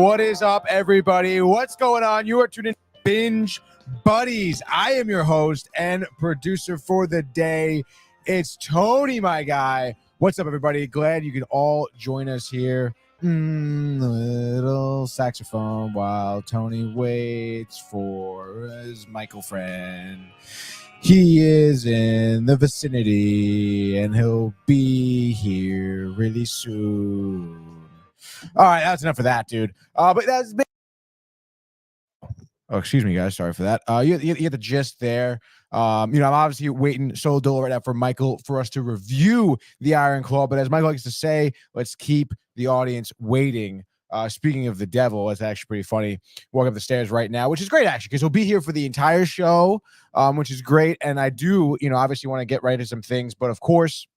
What is up, everybody? What's going on? You are tuning in to Binge Buddies. I am your host and producer for the day. It's Tony, my guy. What's up, everybody? Glad you can all join us here. Little saxophone while Tony waits for his Michael friend. He is in the vicinity, and he'll be here really soon. All right, that's enough of that, dude. But that's been... Oh, excuse me, guys. Sorry for that. You get the gist there. I'm obviously waiting so dull right now for Michael for us to review the Iron Claw. But as Michael likes to say, let's keep the audience waiting. Speaking of the devil, it's actually pretty funny. Walking up the stairs right now, which is great, actually, because he'll be here for the entire show, which is great. And I do, obviously want to get right into some things. But of course,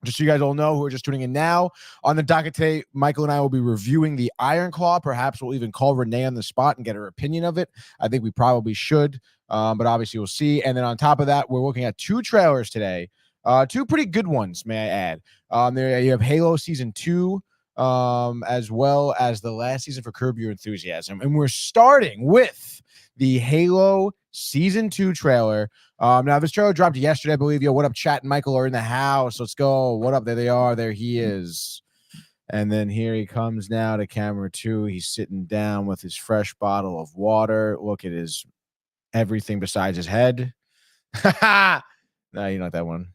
just so you guys all know who are just tuning in now, on the docket today, Michael and I will be reviewing the Iron Claw. Perhaps we'll even call Renee on the spot and get her opinion of it. I think we probably should, but obviously we'll see. And then on top of that, we're looking at two trailers today, two pretty good ones, may I add. There you have Halo Season 2, as well as the last season for Curb Your Enthusiasm. And we're starting with the Halo Season 2 trailer. Now, this trailer dropped yesterday, I believe. Yo, what up, chat and Michael are in the house. Let's go. What up? There they are. There he is. And then here he comes now to camera 2. He's sitting down with his fresh bottle of water. Look at his everything besides his head. No, you know that one.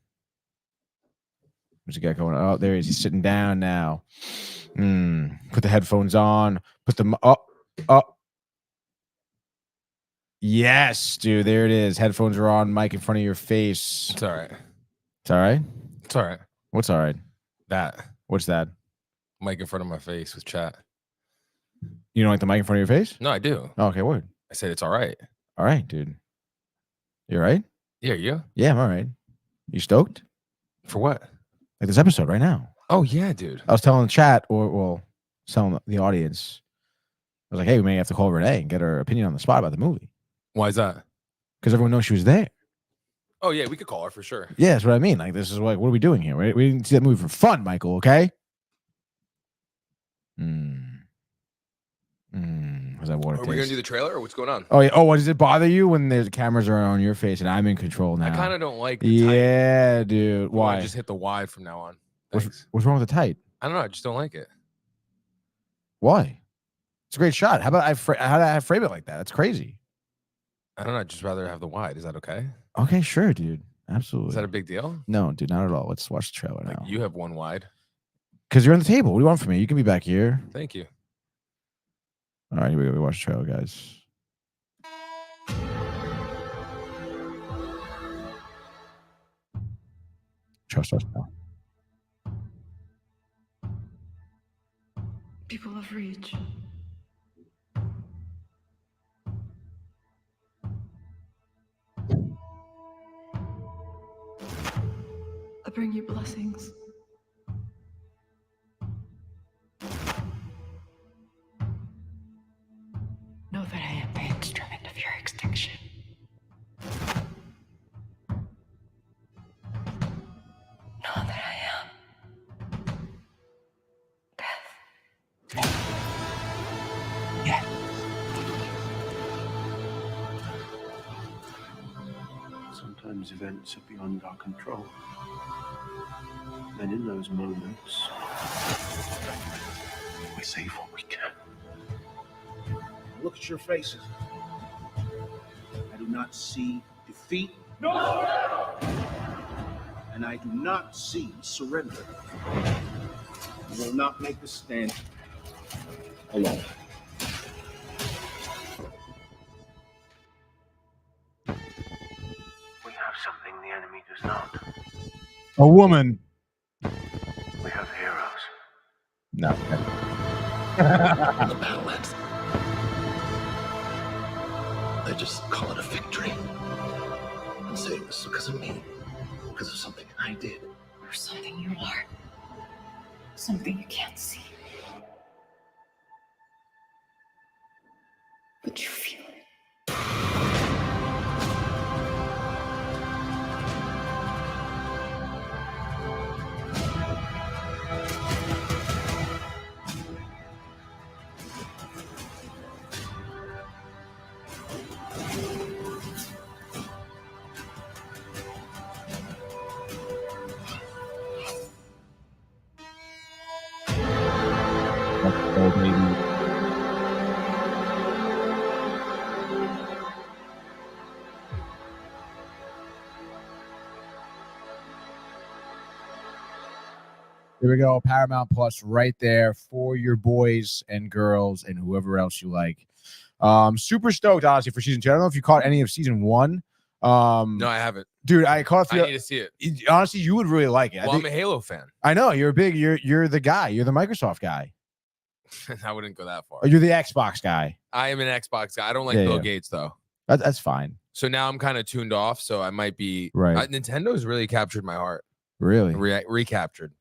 Where's the guy going? Oh, there he is. He's sitting down now. Put the headphones on. Put them up. Yes, dude. There it is. Headphones are on. Mic in front of your face. It's all right. It's all right? It's all right. What's all right? That. What's that? Mic in front of my face with chat. You don't like the mic in front of your face? No, I do. Oh, okay, word. I said it's all right. All right, dude. You all right? Yeah, you? Yeah, I'm all right. You stoked? For what? Like this episode right now. Oh, yeah, dude. I was telling the chat, telling the audience, I was like, hey, we may have to call Renee and get her opinion on the spot about the movie. Why is that? Because everyone knows she was there. Oh, yeah, we could call her for sure. Yeah, that's what I mean. Like, this is like, what are we doing here? We didn't see that movie for fun, Michael, okay? How's that water Are we going to do the trailer or what's going on? Oh, yeah. Oh, what does it bother you when the cameras are on your face and I'm in control now? I kind of don't like the Yeah, dude. Why? I just hit the wide from now on. What's wrong with the tight? I don't know. I just don't like it. Why? It's a great shot. How about how did I frame it like that? That's crazy. I don't know. I'd just rather have the wide. Is that okay? Okay, sure, dude. Absolutely. Is that a big deal? No, dude, not at all. Let's watch the trailer now. You have one wide. Because you're on the table. What do you want from me? You can be back here. Thank you. All right, here we go. We watch the trailer, guys. Trust us now. People of Reach. I bring you blessings. Know that I am the instrument of your extinction. Know that I am death. Yeah. Sometimes events are beyond our control. And in those moments, we save what we can. Look at your faces. I do not see defeat. No! And I do not see surrender. I will not make the stand alone. We have something the enemy does not. A woman. We have heroes. No. The battle ends. I just call it a victory. And say it was because of me. Because of something I did. Or something you are. Something you can't see. But you feel it. Here we go. Paramount Plus right there for your boys and girls and whoever else you like. Super stoked, honestly, for season 2. I don't know if you caught any of season 1. No, I haven't. Dude, I caught. I need to see it. Honestly, you would really like it. Well, I'm a Halo fan. I know you're you're the guy. You're the Microsoft guy. I wouldn't go that far. Or you're the Xbox guy. I am an Xbox guy. I don't like Bill Gates though. That's fine. So now I'm kind of tuned off. So I might be right. Nintendo's really captured my heart. Really, recaptured.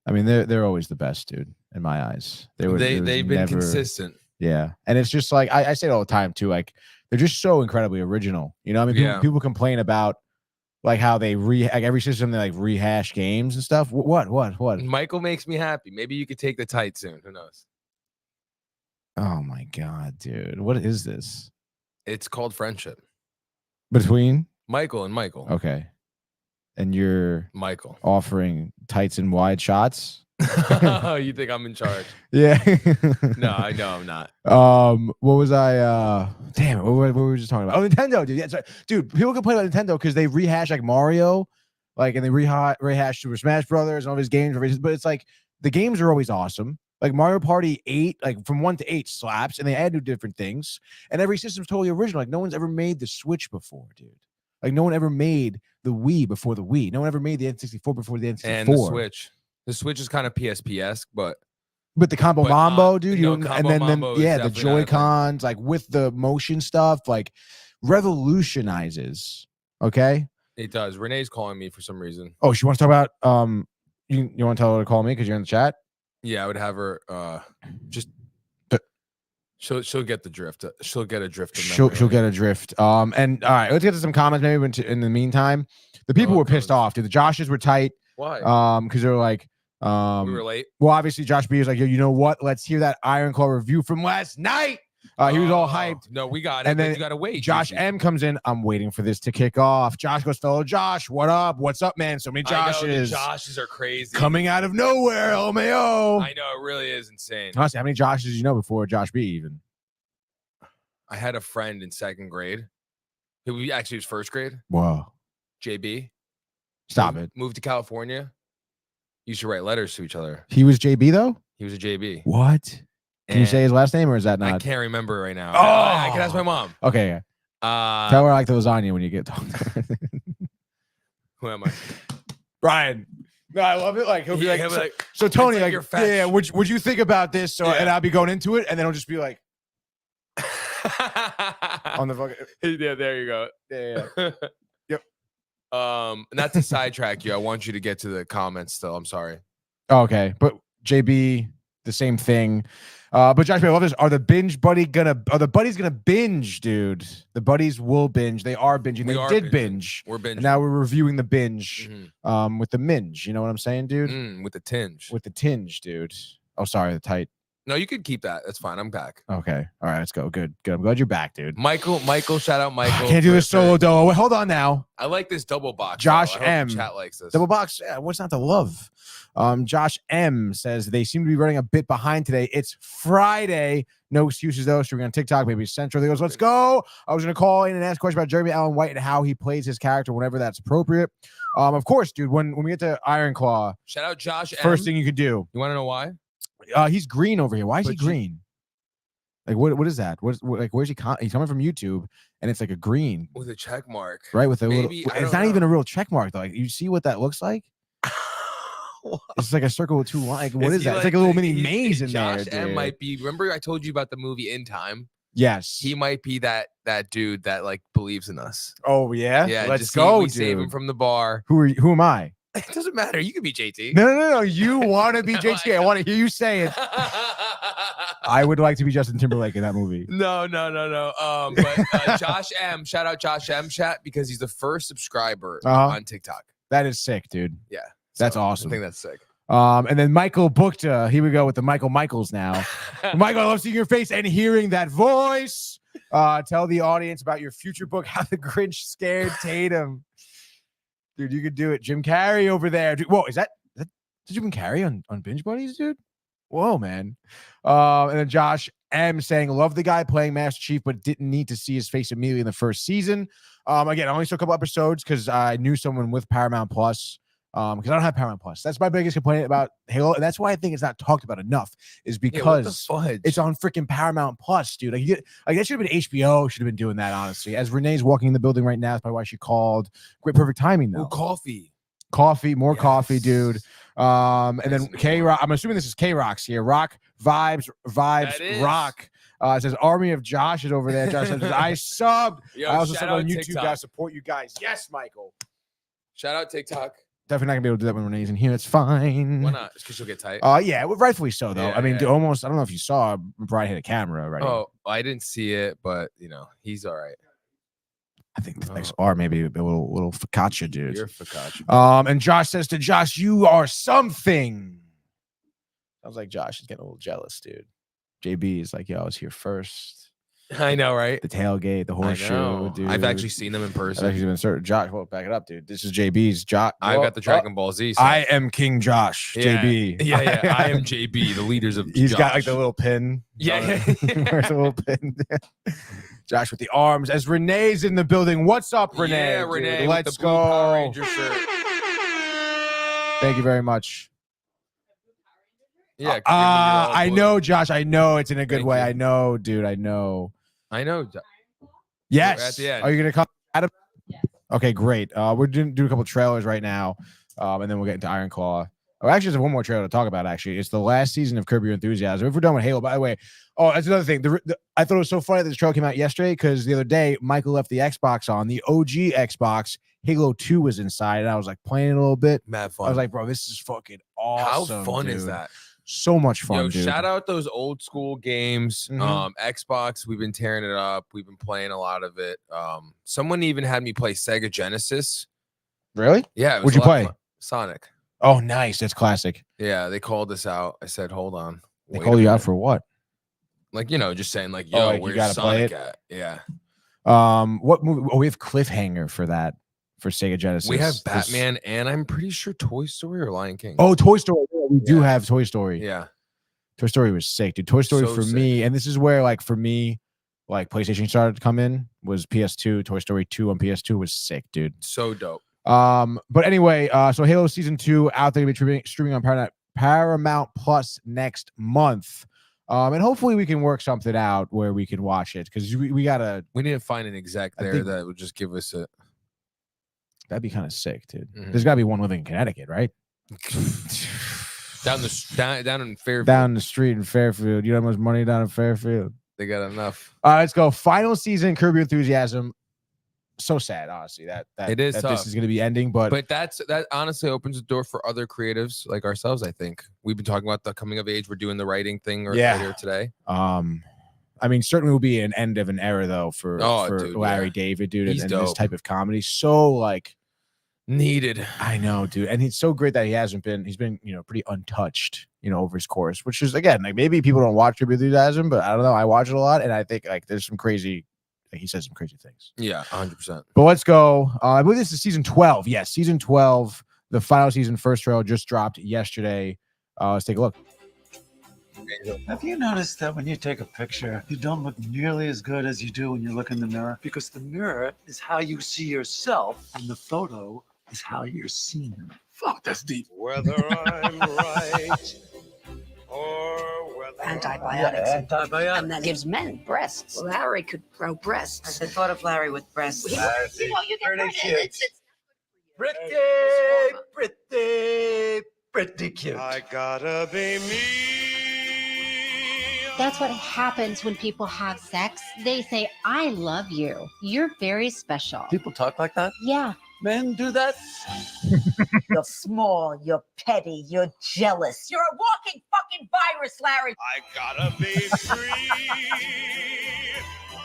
I mean, they're always the best, dude. In my eyes, they've been consistent. Yeah, and it's just like I say it all the time too. Like they're just so incredibly original. You know, I mean, people complain about like how they like every system they like rehash games and stuff. What? Michael makes me happy. Maybe you could take the tight soon. Who knows? Oh my god, dude! What is this? It's called friendship between Michael and Michael. Okay, and you're Michael offering tights and wide shots. You think I'm in charge? Yeah. No, I know I'm not. What was I? Damn it! What were we just talking about? Oh, Nintendo, dude. Yeah, sorry. Dude, people complain about Nintendo because they rehash like Mario, like, and they rehash Super Smash Brothers and all these games. But it's like the games are always awesome. Like Mario Party 8, like from 1 to 8 slaps, and they add new different things. And every system's totally original. Like no one's ever made the Switch before, dude. Like no one ever made the Wii before the Wii. No one ever made the N64 before the N64. And the Switch. The Switch is kind of PSP-esque, but with the combo mambo, dude. No, and then the Joy-Cons, like with the motion stuff, like revolutionizes. Okay. It does. Renee's calling me for some reason. Oh, she wants to talk about you want to tell her to call me because you're in the chat? Yeah, I would have her just she'll get the drift. She'll get a drift. She'll get a drift. And all right, let's get to some comments maybe in the meantime. The people were pissed off, dude. The Joshes were tight. Why? Because they were like we were late. Well, obviously Josh B was like, yo, you know what? Let's hear that Iron Claw review from last night. He was all hyped. No, we got it. And then you gotta wait. Josh M comes in. I'm waiting for this to kick off. Josh goes, fellow Josh, what up? What's up, man? So many Joshes. Joshes are crazy. Coming out of nowhere. LMAO. I know, it really is insane. Honestly, how many Joshes did you know before Josh B even? I had a friend in 2nd grade. Who actually was 1st grade. Whoa. JB. Stop it. Moved to California. Used to write letters to each other. He was JB though? He was a JB. What? Can you say his last name or is that not? I can't remember right now. Oh, I can ask my mom. Okay. Tell her I like the lasagna when you get talked to her. Who am I? Brian. No, I love it. Like he'll be like, so Tony, like yeah, would you think about this? So and I'll be going into it, and then I'll just be like on the fucking yeah, there you go. Yeah. Yep. Not to sidetrack you, I want you to get to the comments still. I'm sorry. Okay, but JB, the same thing. But Josh, I love this. Are the buddies gonna binge, dude? The buddies will binge. They are binging. They did binge. We're binging. And now we're reviewing the binge. With the minge. You know what I'm saying, dude? With the tinge. With the tinge, dude. Oh, sorry, the tight. No, you could keep that. That's fine. I'm back. Okay. All right, let's go. Good. I'm glad you're back, dude. Michael, shout out Michael. I can't do this solo though. Wait, hold on now. I like this double box. Josh M. Chat likes this. Double box. Yeah, what's not to love? Josh M says they seem to be running a bit behind today. It's Friday. No excuses though. So we're on TikTok, maybe Central. He goes, let's go. I was gonna call in and ask a question about Jeremy Allen White and how he plays his character whenever that's appropriate. Of course, dude. When we get to Iron Claw, shout out Josh M. First thing you could do. You want to know why? He's green over here. Why is he green? Like what is that? Like where's he? He's coming from YouTube, and it's like a green with a check mark, right? With a little. It's not even a real check mark though. Like you see what that looks like? It's like a circle with 2 lines. What is that? It's like a little mini maze in there. Josh M might be. Remember, I told you about the movie In Time. Yes, he might be that dude that like believes in us. Oh yeah, yeah. Let's go, dude. Save him from the bar. Who am I? It doesn't matter. You could be JT. No. You want to be JT. I want to hear you say it. I would like to be Justin Timberlake in that movie. No. But Josh M. Shout out Josh M. Chat because he's the first subscriber on TikTok. That is sick, dude. Yeah. That's awesome. I think that's sick. And then Michael booked. Here we go with the Michaels now. Michael, I love seeing your face and hearing that voice. Tell the audience about your future book, How the Grinch Scared Tatum. Dude, you could do it. Jim Carrey over there. Dude, whoa, is that Jim Carrey on Binge Buddies, dude? Whoa, man. And then Josh M saying, love the guy playing Master Chief, but didn't need to see his face immediately in the first season. Again, I only saw a couple episodes because I knew someone with Paramount Plus. because I don't have Paramount Plus. That's my biggest complaint about Halo, and that's why I think it's not talked about enough. Is because it's on freaking Paramount Plus, dude. Like that should have been HBO. Should have been doing that, honestly. As Renee's walking in the building right now, that's probably why she called. Great, perfect timing though. Coffee, more coffee, dude. And then K-Rock. I'm assuming this is K-Rock's here. Rock vibes, rock. It says Army of Josh is over there. Josh says, I subbed. Yo, I also subbed on YouTube, TikTok. guys. Support you guys. Yes, Michael. Shout out TikTok. Definitely not gonna be able to do that when Renee's in here. It's fine. Why not? It's because she'll get tight. Yeah, well, rightfully so, though. I mean, almost. I don't know if you saw Brian hit a camera already. Oh, I didn't see it, but he's all right. I think the next bar maybe a little focaccia, dude. You're focaccia. And Josh says to Josh, "You are something." Sounds like Josh is getting a little jealous, dude. JB is like, "Yo, I was here first." I know, right? The tailgate, the horseshoe, dude. I've actually seen them in person. Josh, well, back it up, dude. This is JB's. Josh. I've got the Dragon Ball Z. So. I am King Josh. Yeah. JB. Yeah. I am JB, the leaders of. He's Josh. got like the little pin. Yeah. Where's the little pin? Josh with the arms. As Renee's in the building. What's up, Renee? Yeah, Renee. Dude, let's with the blue go. Power Ranger shirt. Thank you very much. Yeah. I know, Josh. I know it's in a good way. You. I know, dude. I know. Yes. At the end. Are you gonna come? Adam? Yes. Okay, great. We're doing a couple trailers right now, and then we'll get into Iron Claw. Oh, actually, there's one more trailer to talk about. Actually, it's the last season of Curb Your Enthusiasm. If we're done with Halo, by the way. Oh, that's another thing. I thought it was so funny that this trailer came out yesterday because the other day Michael left the Xbox on, the OG Xbox. Halo 2 was inside, and I was like playing it a little bit. Mad fun. I was like, bro, this is fucking awesome. How fun dude. is that? So much fun, Yo, dude. Shout out those old school games. Mhm. Xbox, we've been tearing it up. We've been playing a lot of it. Someone even had me play Sega Genesis. Really? Yeah. What'd you play? Sonic. Oh, nice. That's classic. Yeah, they called us out. I said, hold on. They called you out for what? Like, just saying, like, yo, like, where's Sonic at? Yeah. What movie? Oh, we have Cliffhanger for that. For Sega Genesis. We have Batman and I'm pretty sure Toy Story or Lion King. Oh, Toy Story. Yeah, we do have Toy Story. Yeah. Toy Story was sick, dude. Toy Story for me, and this is where, like, for me, like, PlayStation started to come in, was PS2. Toy Story 2 on PS2 was sick, dude. So dope. But anyway, so Halo Season 2 out there, to be streaming on Paramount Plus next month. And hopefully we can work something out where we can watch it, because we need to find an exec there that would just give us a. That'd be kind of sick, dude. Mm-hmm. There's got to be one living in Connecticut, right? down in Fairfield. Down the street in Fairfield. You know how much money down in Fairfield? They got enough. Let's go. Final season, Curb Your Enthusiasm. So sad, honestly. That it is that tough. This is going to be ending, but that honestly opens the door for other creatives like ourselves. I think we've been talking about the coming of age. We're doing the writing thing earlier today. I mean, certainly will be an end of an era though for Larry David, dude, and this type of comedy. So like needed. I know, dude, and it's so great that he's been pretty untouched, over his course, which is again like maybe people don't watch Curb Your Enthusiasm, but I don't know, I watch it a lot, and I think like there's some crazy. He says some crazy things. Yeah, 100%. But let's go. I believe this is season 12. Yes, season 12. The final season first trailer just dropped yesterday. Let's take a look. Have you noticed that when you take a picture, you don't look nearly as good as you do when you look in the mirror? Because the mirror is how you see yourself, and the photo is how you're seen. Fuck, that's deep. Whether I'm right or whether antibiotics. Antibiotics. And that gives men breasts. Larry could grow breasts. I thought of Larry with breasts. You get Pretty cute. Pretty cute. I gotta be me. That's what happens when people have sex. They say, I love you. You're very special. People talk like that? Yeah. Men do that? You're small, you're petty, you're jealous. You're a walking fucking virus, Larry. I gotta be free.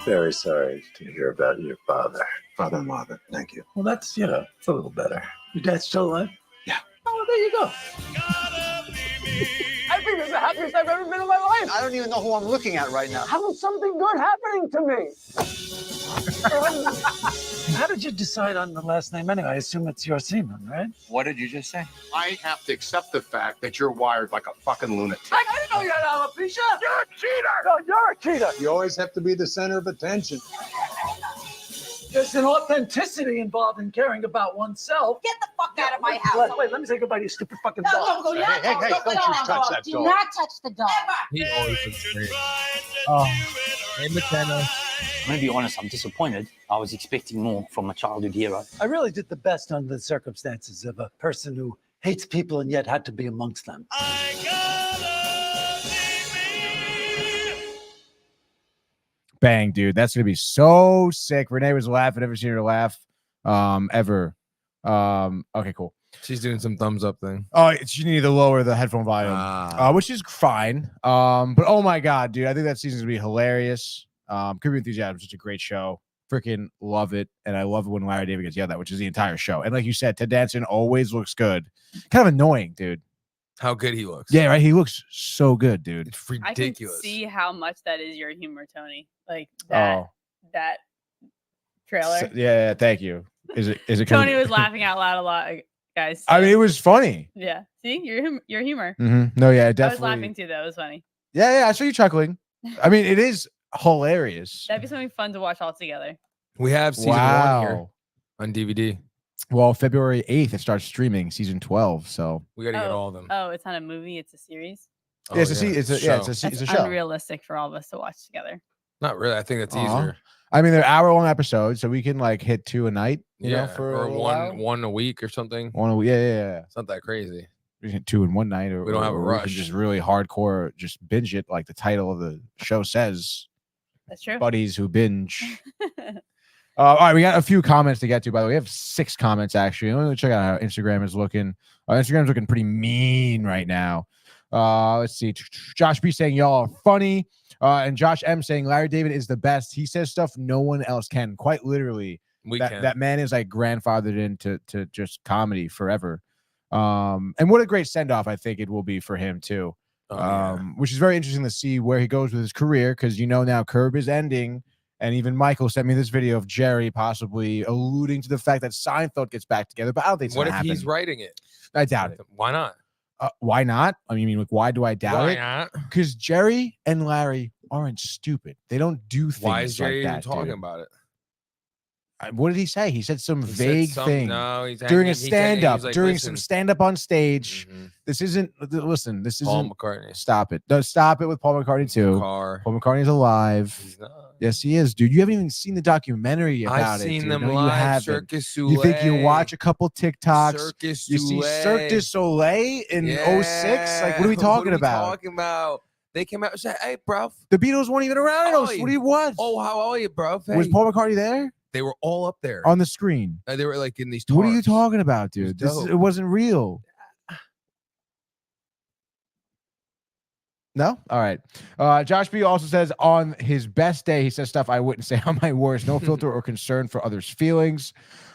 Very sorry to hear about your father. Father and mother, thank you. Well, that's, it's a little better. Your dad's still alive? Yeah. Oh, there you go. Gotta be me. I think it's the happiest I've ever been in my life. I don't even know who I'm looking at right now. How's something good happening to me? How did you decide on the last name anyway? I assume it's your semen, right? What did you just say? I have to accept the fact that you're wired like a fucking lunatic. I didn't know you had alopecia. You're a cheater. No, you're a cheater. You always have to be the center of attention. There's an authenticity involved in caring about oneself. Get the fuck out of my house. Wait, let me say goodbye to your stupid fucking No, dog. no, do not Hey, touch hey, the don't you dog. touch that Do dog. not touch the dog. He always looks great. Oh. Hey, McKenna. I'm going to be honest, I'm disappointed. I was expecting more from a childhood hero. I really did the best under the circumstances of a person who hates people and yet had to be amongst them. Bang, dude. That's gonna be so sick. Renee was laughing. Never seen her laugh ever. Okay, cool. She's doing some thumbs up thing. Oh, she needed to lower the headphone volume, which is fine. But oh my god, dude, I think that season's gonna be hilarious. Curb Your Enthusiasm is such a great show. Freaking love it, and I love it when Larry David gets yelled at, which is the entire show. And like you said, Ted Danson always looks good. Kind of annoying, dude. How good he looks. Yeah, right. He looks so good, dude. It's I can ridiculous. see how much that is your humor, Tony. Like that trailer. Yeah, thank you. Is it? Tony was laughing out loud a lot, guys. I mean, it was funny. Yeah. See your humor. No, yeah, definitely. I was laughing too, though. It was funny. Yeah, I saw you chuckling. I mean, it is hilarious. That'd be something fun to watch all together. We have season 1 here on DVD. Well, February 8th, it starts streaming season 12. So we got to get all of them. Oh, it's not a movie; it's a series. Oh, yeah, it's a show. Unrealistic for all of us to watch together. Not really. I think that's easier. I mean, they're hour-long episodes, so we can like hit 2 a night. You know, or one a week or something. One a week. Yeah. It's not that crazy. We can hit 2 in one night, or we don't have a rush. We can just really hardcore, just binge it, like the title of the show says. That's true. Buddies who binge. All right, we got a few comments to get to. By the way, we have 6 comments actually. Let me check out how Instagram is looking. Instagram's looking pretty mean right now. Let's see. Josh B saying y'all are funny, and Josh M saying Larry David is the best. He says stuff no one else can. Quite literally, that man is like grandfathered into just comedy forever. And what a great send off I think it will be for him too. Which is very interesting to see where he goes with his career, because now Curb is ending. And even Michael sent me this video of Jerry possibly alluding to the fact that Seinfeld gets back together. But I don't think it's What if happen. he's writing it? I doubt it. Why not? Why not? I mean, like, why do I doubt it? Why not? Because Jerry and Larry aren't stupid. They don't do things Why is Jerry like even that, talking dude. about it? What did he say? He said some vague thing he during a said- stand-up, he's like, during "Listen." some stand-up on stage. This isn't. Listen, this Paul isn't. McCartney. Stop it! No, stop it with Paul McCartney too. Car. Paul McCartney's alive. He's not. Yes, he is, dude. You haven't even seen the documentary about I've it. seen dude. them No, you live. haven't. Circus You think you Soleil. watch a couple TikToks? Circus you see Soleil. Cirque du Soleil in 06? Like, what are we talking about? Talking about? They came out and said, "Hey, bro." The Beatles weren't even around in 06. What do you want? Oh, how are you, bro? Was Hey. Paul McCartney there? They were all up there On the screen. They were like in these. What are you tarps. talking about, dude? dope. It wasn't real. No? All right. Josh B also says on his best day, he says stuff I wouldn't say on my worst. No filter or concern for others' feelings.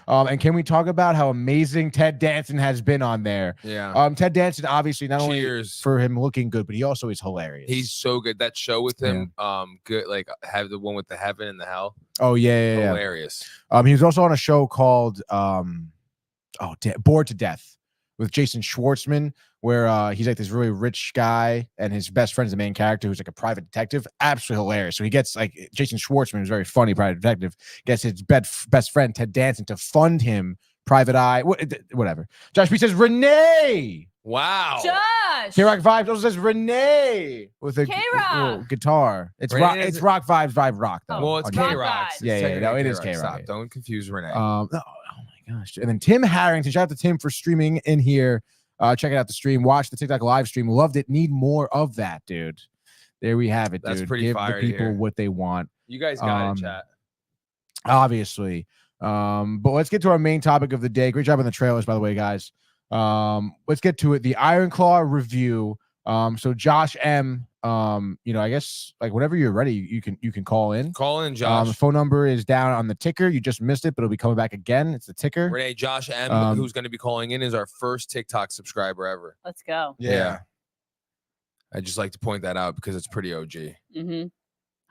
And can we talk about how amazing Ted Danson has been on there? Yeah. Ted Danson, obviously, not only Cheers. for him looking good, but he also is hilarious. He's so good. That show with him, good. Like have the one with the heaven and the hell. Oh, yeah. Hilarious. He was also on a show called Bored to Death with Jason Schwartzman, where he's like this really rich guy and his best friend's the main character who's like a private detective. Absolutely hilarious. So he gets like Jason Schwartzman, who's a very funny private detective, gets his best friend Ted Danson to fund him private eye, whatever. Josh B says Renee. Wow. Josh. K-Rock Vibes also says Renee with a K-Rock. guitar. It's Renee rock. is- It's Rock Vibes Vibe Rock though. Well, it's on K here. Rock. Yeah. No, it is K-Rock. Stop. Don't confuse Renee. No, oh my gosh. And then Tim Harrington, shout out to Tim for streaming in here. Check out the stream. Watch the TikTok live stream. Loved it. Need more of that, dude. There we have it, dude. That's pretty Give fire the to people hear. what they want. You guys got it, chat. Obviously. But let's get to our main topic of the day. Great job on the trailers, by the way, guys. Let's get to it. The Iron Claw review. So Josh M, I guess like whenever you're ready, you can call in. Call in, Josh. The phone number is down on the ticker. You just missed it, but it'll be coming back again. It's the ticker. Renee, Josh M, who's going to be calling in, is our first TikTok subscriber ever. Let's go. Yeah. I just like to point that out because it's pretty OG.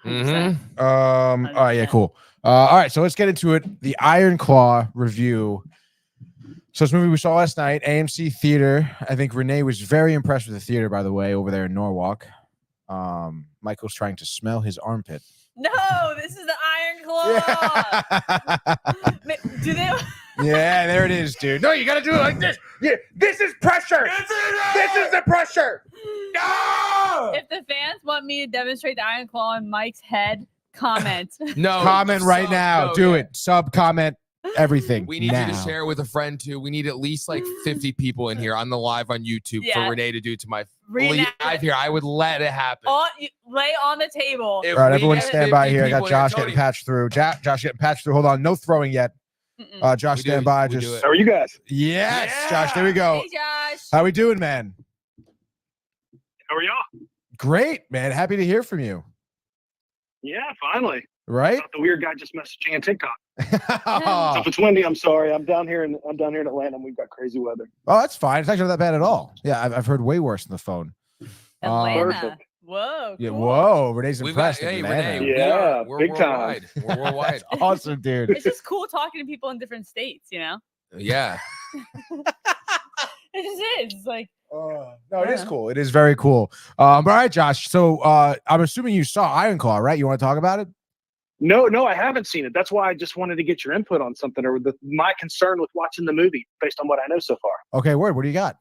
Mm-hmm. All right, yeah, cool. All right, so let's get into it. The Iron Claw review. So this movie we saw last night, AMC Theater. I think Renee was very impressed with the theater, by the way, over there in Norwalk. Michael's trying to smell his armpit. No, this is the Iron Claw. Do they? Yeah, there it is, dude. No, you got to do it like this. Yeah, this is pressure. This is the pressure. No! If the fans want me to demonstrate the Iron Claw on Mike's head, comment. No, comment right now. Do yeah. it. Sub, comment, everything. We need now. you to share it with a friend too. We need at least like 50 people in here on the live on YouTube for Renee to do it to my live here. I would let it happen. Lay on the table. All right, everyone stand by here. I got Josh getting patched through. Josh getting patched through. Hold on. No throwing yet. Josh, stand by. Just how are you guys? Yes, Josh. There we go. Hey, Josh. How we doing, man? How are y'all? Great, man. Happy to hear from you. Yeah, finally. Right? The weird guy just messaging on TikTok. So if it's windy, I'm sorry. I'm down here in Atlanta, and we've got crazy weather. Oh, that's fine. It's actually not that bad at all. Yeah, I've heard way worse on the phone. Atlanta. Whoa. Yeah. Cool. Whoa. Renee's impressed. Hey, Atlanta. Renee. Yeah, we're big worldwide. time. We're worldwide. That's awesome, dude. It's just cool talking to people in different states, you know? Yeah. It just is. It's like, No, it is cool. It is very cool. All right, Josh. So I'm assuming you saw Iron Claw, right? You want to talk about it? No, I haven't seen it. That's why I just wanted to get your input on something, or my concern with watching the movie based on what I know so far. Okay, word. What do you got?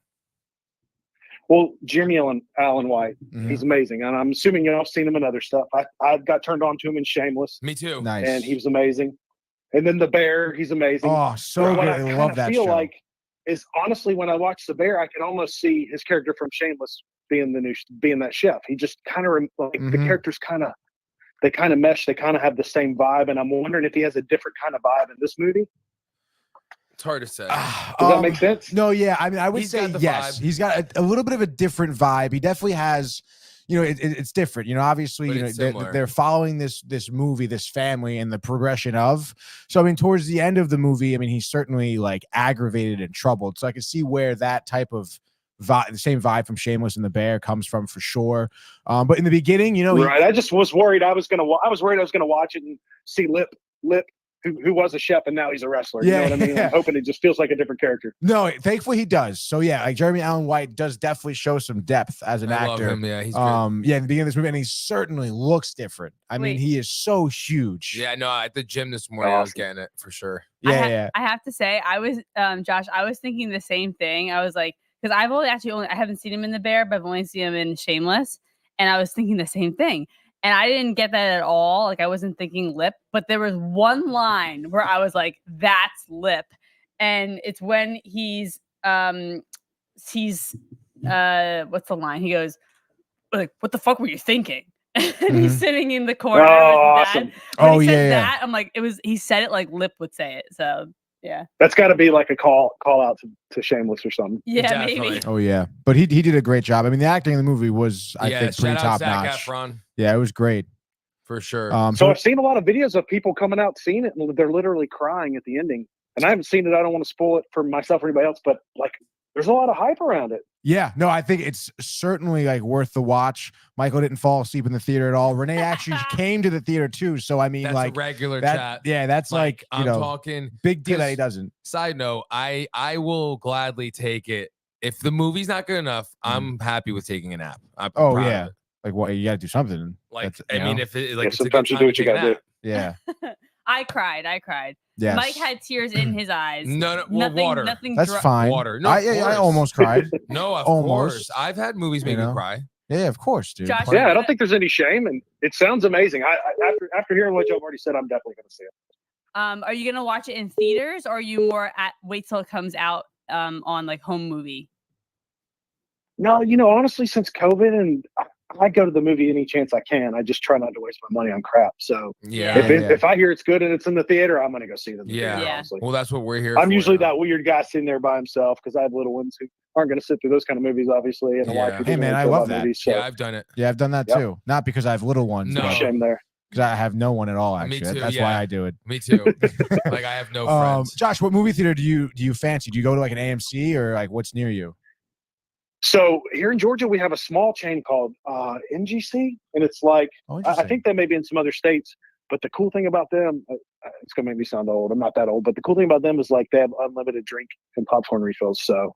Well, Jeremy Allen White, he's amazing, and I'm assuming y'all have seen him in other stuff. I got turned on to him in Shameless. Me too. Nice. And he was amazing. And then The Bear, he's amazing. Oh, so good. I love that feel show. like is honestly when I watch The Bear, I can almost see his character from Shameless being that chef. He just kind of the characters they kind of mesh. They kind of have the same vibe, and I'm wondering if he has a different kind of vibe in this movie. It's hard to say. Does that make sense? No, yeah. I mean, I would He's say got the yes. vibe. He's got a little bit of a different vibe. He definitely has, it's different. Obviously, But it's similar. they're following this movie, this family, and the progression of. So, I mean, towards the end of the movie, I mean, he's certainly like aggravated and troubled. So I can see where that type of vibe, the same vibe from Shameless and The Bear comes from for sure. But in the beginning, right. I just was worried I was worried I was gonna watch it and see Lip, who was a chef and now he's a wrestler. You know what I mean? I'm hoping it just feels like a different character. No, thankfully he does. So yeah, like Jeremy Allen White does definitely show some depth as an actor. Love him. Yeah, he's good. Yeah, in the beginning of this movie, and he certainly looks different. I mean, he is so huge. Yeah, no, at the gym this morning, I was getting it for sure. Yeah, I have to say, I was Josh, I was thinking the same thing. I was like, because I've I haven't seen him in The Bear, but I've only seen him in Shameless, and I was thinking the same thing. And I didn't get that at all. Like, I wasn't thinking Lip, but there was one line where I was like, that's Lip. And it's when he's what's the line? He goes, like, what the fuck were you thinking? And he's sitting in the corner. Awesome. Oh, he said yeah. that, I'm like, he said it like Lip would say it. So yeah. That's got to be like a call out to Shameless or something. Yeah, Definitely. maybe. Oh yeah, but he did a great job. I mean, the acting in the movie was, I think, pretty shout out top Zac notch. Efron, Yeah, it was great for sure. So I've seen a lot of videos of people coming out seeing it, and they're literally crying at the ending. And I haven't seen it. I don't want to spoil it for myself or anybody else, but like, there's a lot of hype around it. Yeah, no, I think it's certainly like worth the watch. Michael didn't fall asleep in the theater at all. Renee actually came to the theater too. So I mean, That's like a regular that, chat. Yeah, that's like I'm talking big deal that he doesn't. Side note, I will gladly take it if the movie's not good enough. I'm happy with taking a nap. I'm proud of yeah, it. like what you got to do something. Like That's, I mean, if it like it's a good sometimes you time do to what you take a gotta nap. do. Yeah, I cried. yes. Mike had tears in his eyes. No, well, water. Nothing. That's fine. Water. No, I almost cried. No, of Almost. course. I've had movies make me cry. Yeah, of course, dude. Josh, Yeah, I don't think there's any shame, and it sounds amazing. After hearing what you've already said, I'm definitely going to see it. Are you gonna watch it in theaters, or are you more wait till it comes out on like home movie? No, honestly, since COVID, and I go to the movie any chance I can. I just try not to waste my money on crap. So if I hear it's good and it's in the theater, I'm going to go see it in the theater, honestly. Well, that's what we're here I'm for usually now. that weird guy sitting there by himself because I have little ones who aren't going to sit through those kind of movies, obviously. And a wife who's Hey, man, I love that. Movies, so. Yeah, I've done it. Yeah, I've done that too. Not because I have little ones. No. but Shame there. because I have no one at all. Actually, Me too, that's why I do it. Me too. Like I have no friends. Josh, what movie theater do you fancy? Do you go to like an AMC or like what's near you? So here in Georgia, we have a small chain called NGC, and it's like I think they may be in some other states. But the cool thing about them, it's gonna make me sound old. I'm not that old, but the cool thing about them is like they have unlimited drink and popcorn refills. So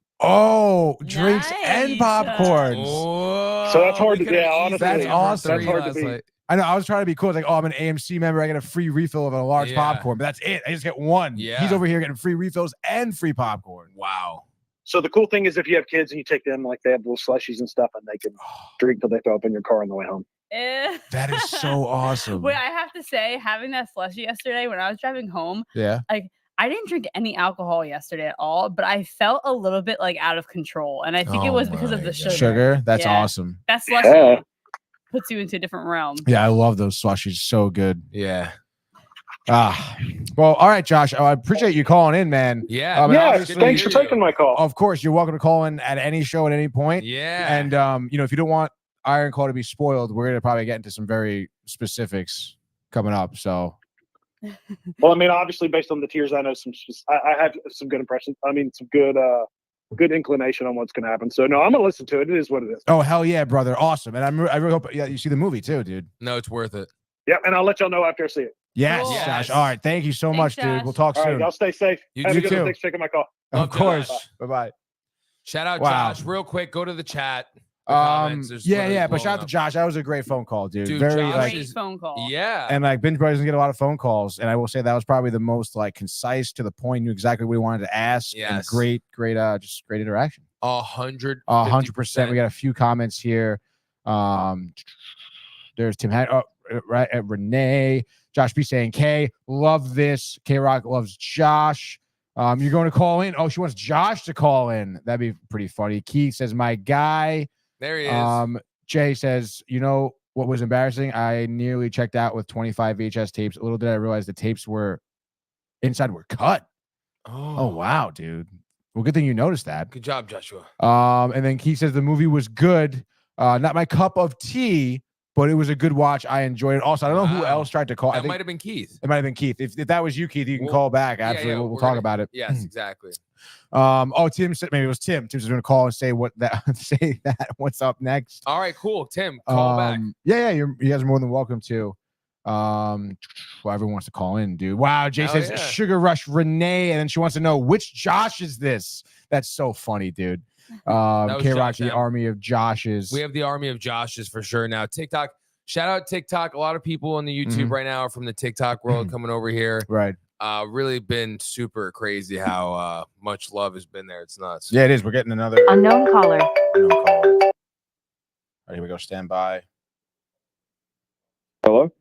drinks and popcorn. So that's hard to honestly. That's awesome. That's hard to beat. I know. I was trying to be cool. It's like, oh, I'm an AMC member. I get a free refill of a large popcorn, but that's it. I just get one. Yeah. He's over here getting free refills and free popcorn. Wow. So the cool thing is if you have kids and you take them, like they have little slushies and stuff, and they can drink till they throw up in your car on the way home. That is so awesome. Wait, I have to say, having that slushie yesterday when I was driving home, like I didn't drink any alcohol yesterday at all, but I felt a little bit like out of control, and I think it was because of the sugar. Sugar? That's awesome. That slushie puts you into a different realm. Yeah, I love those slushies. So good. Yeah. Well, all right, Josh. I appreciate you calling in, man. Yeah. Thanks for taking my call. Of course, you're welcome to call in at any show at any point. Yeah. And if you don't want Iron Claw to be spoiled, we're gonna probably get into some very specifics coming up. So. Well, I mean, obviously, based on the tiers, I know I have some good impressions. I mean, some good inclination on what's going to happen. So, no, I'm going to listen to it. It is what it is. Oh, hell yeah, brother. Awesome. And I really hope you see the movie too, dude. No, it's worth it. Yeah, and I'll let y'all know after I see it. Yes, Cool. Josh. All right. Thank you so much, dude. We'll talk All soon. right, y'all stay safe. You Have a good too. one. Thanks for taking my call. Of course. Bye-bye. Shout out Wow. Josh. Real quick, go to the chat. But shout out to Josh. That was a great phone call, dude. Dude, Very Josh Great phone call. Yeah. and like Binge Brothers doesn't get a lot of phone calls, and I will say that was probably the most like concise, to the point, knew exactly what he wanted to ask. And Yes. great, just great interaction. 100%. We got a few comments here. There's Tim right at Renee. Josh B saying K, love this. K Rock loves Josh. You're going to call in. Oh, she wants Josh to call in. That'd be pretty funny. Keith says, my guy. There he is. Jay says, you know what was embarrassing? I nearly checked out with 25 VHS tapes. Little did I realize the tapes were cut. Oh wow, dude. Well, good thing you noticed that. Good job, Joshua. And then Keith says the movie was good. Not my cup of tea, but it was a good watch. I enjoyed it. Also, I don't know who else tried to call. That might have been Keith. It might have been Keith. If that was you, Keith, you can call back. Absolutely. We'll talk about it. Yes, exactly. Tim said, maybe it was Tim. Tim's going to call and say what's up next. All right, cool. Tim, call back. Yeah, you guys are more than welcome to. Well, everyone wants to call in, dude. Wow, Jay says Sugar Rush Renee, and then she wants to know which Josh is this. That's so funny, dude. K-Rock, the army of Joshes. We have the army of Joshes for sure. Now, TikTok, shout out TikTok. A lot of people on the YouTube right now are from the TikTok world coming over here. Right. Really been super crazy how much love has been there. It's nuts. Yeah, it is. We're getting another unknown caller. All right, here we go. Stand by. Hello?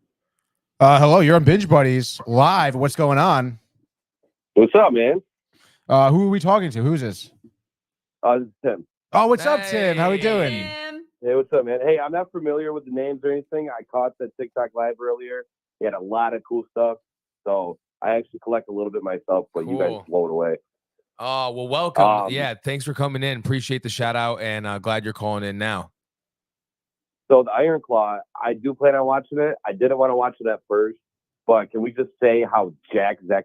Hello, you're on Binge Buddies live. What's going on? What's up, man? Who are we talking to? Who's this? This is Tim. Oh, what's up, Tim? How we doing? Hey, what's up, man? Hey, I'm not familiar with the names or anything. I caught the TikTok live earlier. He had a lot of cool stuff. So I actually collect a little bit myself, but you guys blow it away. Oh, well, welcome. Yeah, thanks for coming in. Appreciate the shout out, and glad you're calling in now. So the Iron Claw, I do plan on watching it. I didn't want to watch it at first, but can we just say how jacked Zac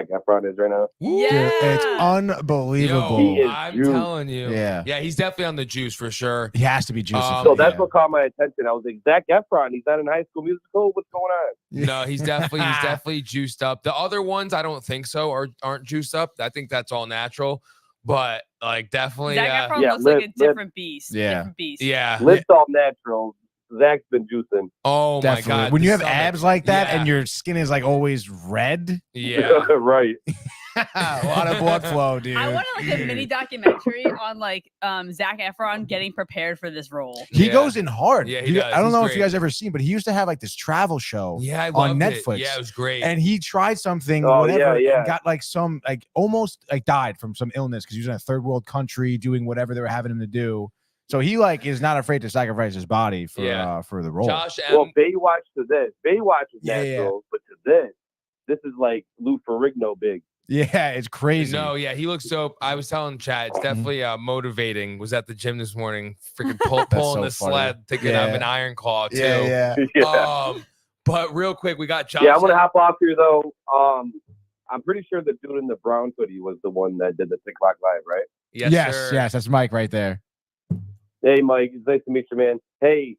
Efron is right now? Yeah, dude, it's unbelievable. Yo, I'm telling you. Yeah, he's definitely on the juice for sure. He has to be juicy. So that's what caught my attention. I was like, Zac Efron, he's not in High School Musical. What's going on? No, he's definitely juiced up. The other ones, I don't think so, or aren't juiced up. I think that's all natural. But like, definitely, Zac Efron looks like a different beast. Yeah, different beast. Yeah, Lips all natural. Zach's been juicing. Oh definitely. My God! When you have abs like that and your skin is like always red, right. A lot of blood flow, dude. I wanted like a mini documentary on like Zac Efron getting prepared for this role. He goes in hard. Yeah, he does. I don't know He's if you guys ever seen, but he used to have like this travel show on Netflix. Yeah, it was great. And he tried something, Oh, whatever, yeah. and got like some like almost like died from some illness because he was in a third world country doing whatever they were having him to do. So he like is not afraid to sacrifice his body for the role. Josh, well, Baywatch to this. Baywatch is natural, but to this is like Lou Ferrigno big. Yeah, it's crazy. No, yeah, he looks so. I was telling Chad, it's definitely motivating. Was at the gym this morning, freaking pulling so the funny. sled, thinking I'm an Iron Claw too. Yeah. But real quick, we got Josh. Yeah, I'm gonna hop off here though. I'm pretty sure the dude in the brown hoodie was the one that did the TikTok live, right? Yes, that's Mike right there. Hey, Mike, it's nice to meet you, man. Hey,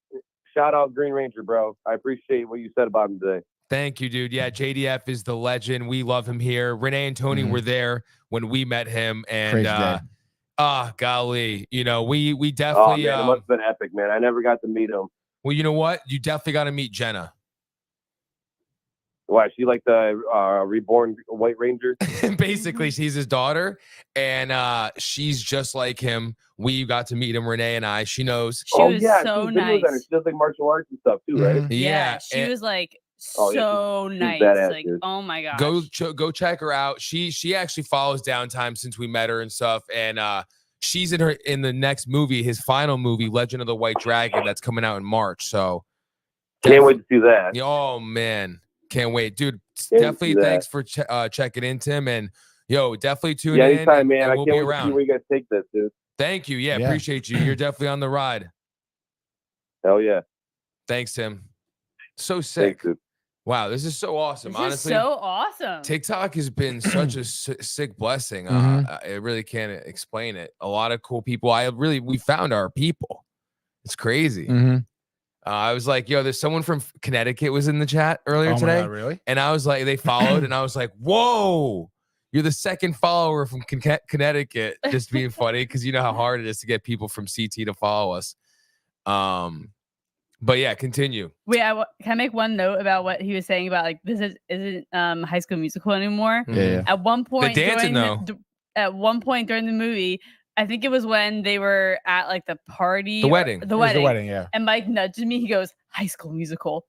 shout out Green Ranger, bro. I appreciate what you said about him today. Thank you, dude. Yeah, JDF is the legend. We love him here. Renee and Tony were there when we met him, and golly, you know, we definitely. Oh, man, it must have been epic, man. I never got to meet him, Well, you know what? You definitely got to meet Jenna. Why? She like the reborn White Ranger? Basically, she's his daughter, and she's just like him. We got to meet him, Renee and I. She knows. She was so she's nice. videos on her. She does like martial arts and stuff too, right? Yeah, she was like Oh, yeah, so she's nice. badass, Like, dude. oh my gosh. Go check her out. She actually follows Downtime since we met her and stuff, and she's in the next movie, his final movie, Legend of the White Dragon, that's coming out in March. So Can't wait to see that. Oh man, can't wait, dude. Can't Definitely see that. thanks for checking in, Tim, and yo, definitely tune Yeah, in. anytime, man. and I we'll can't be wait to see around. where you guys take this, dude. Thank you. Yeah, Yeah. appreciate you. You're definitely on the ride. Hell yeah. Thanks, Tim. So sick. Thanks, dude. Wow, this is so awesome. This Honestly, is so awesome. TikTok has been such a sick blessing. I really can't explain it. A lot of cool people. We found our people. It's crazy. I was like, yo, there's someone from Connecticut was in the chat earlier today. God, really? And I was like, they followed, and I was like, whoa, you're the second follower from Connecticut. Just being funny because you know how hard it is to get people from CT to follow us. But yeah, continue. Wait, can I make one note about what he was saying about like this isn't High School Musical anymore? Yeah. At one point, dancing, at one point during the movie, I think it was when they were at like the party, The wedding. the It was wedding, the wedding, yeah. And Mike nudged me. He goes, "High School Musical."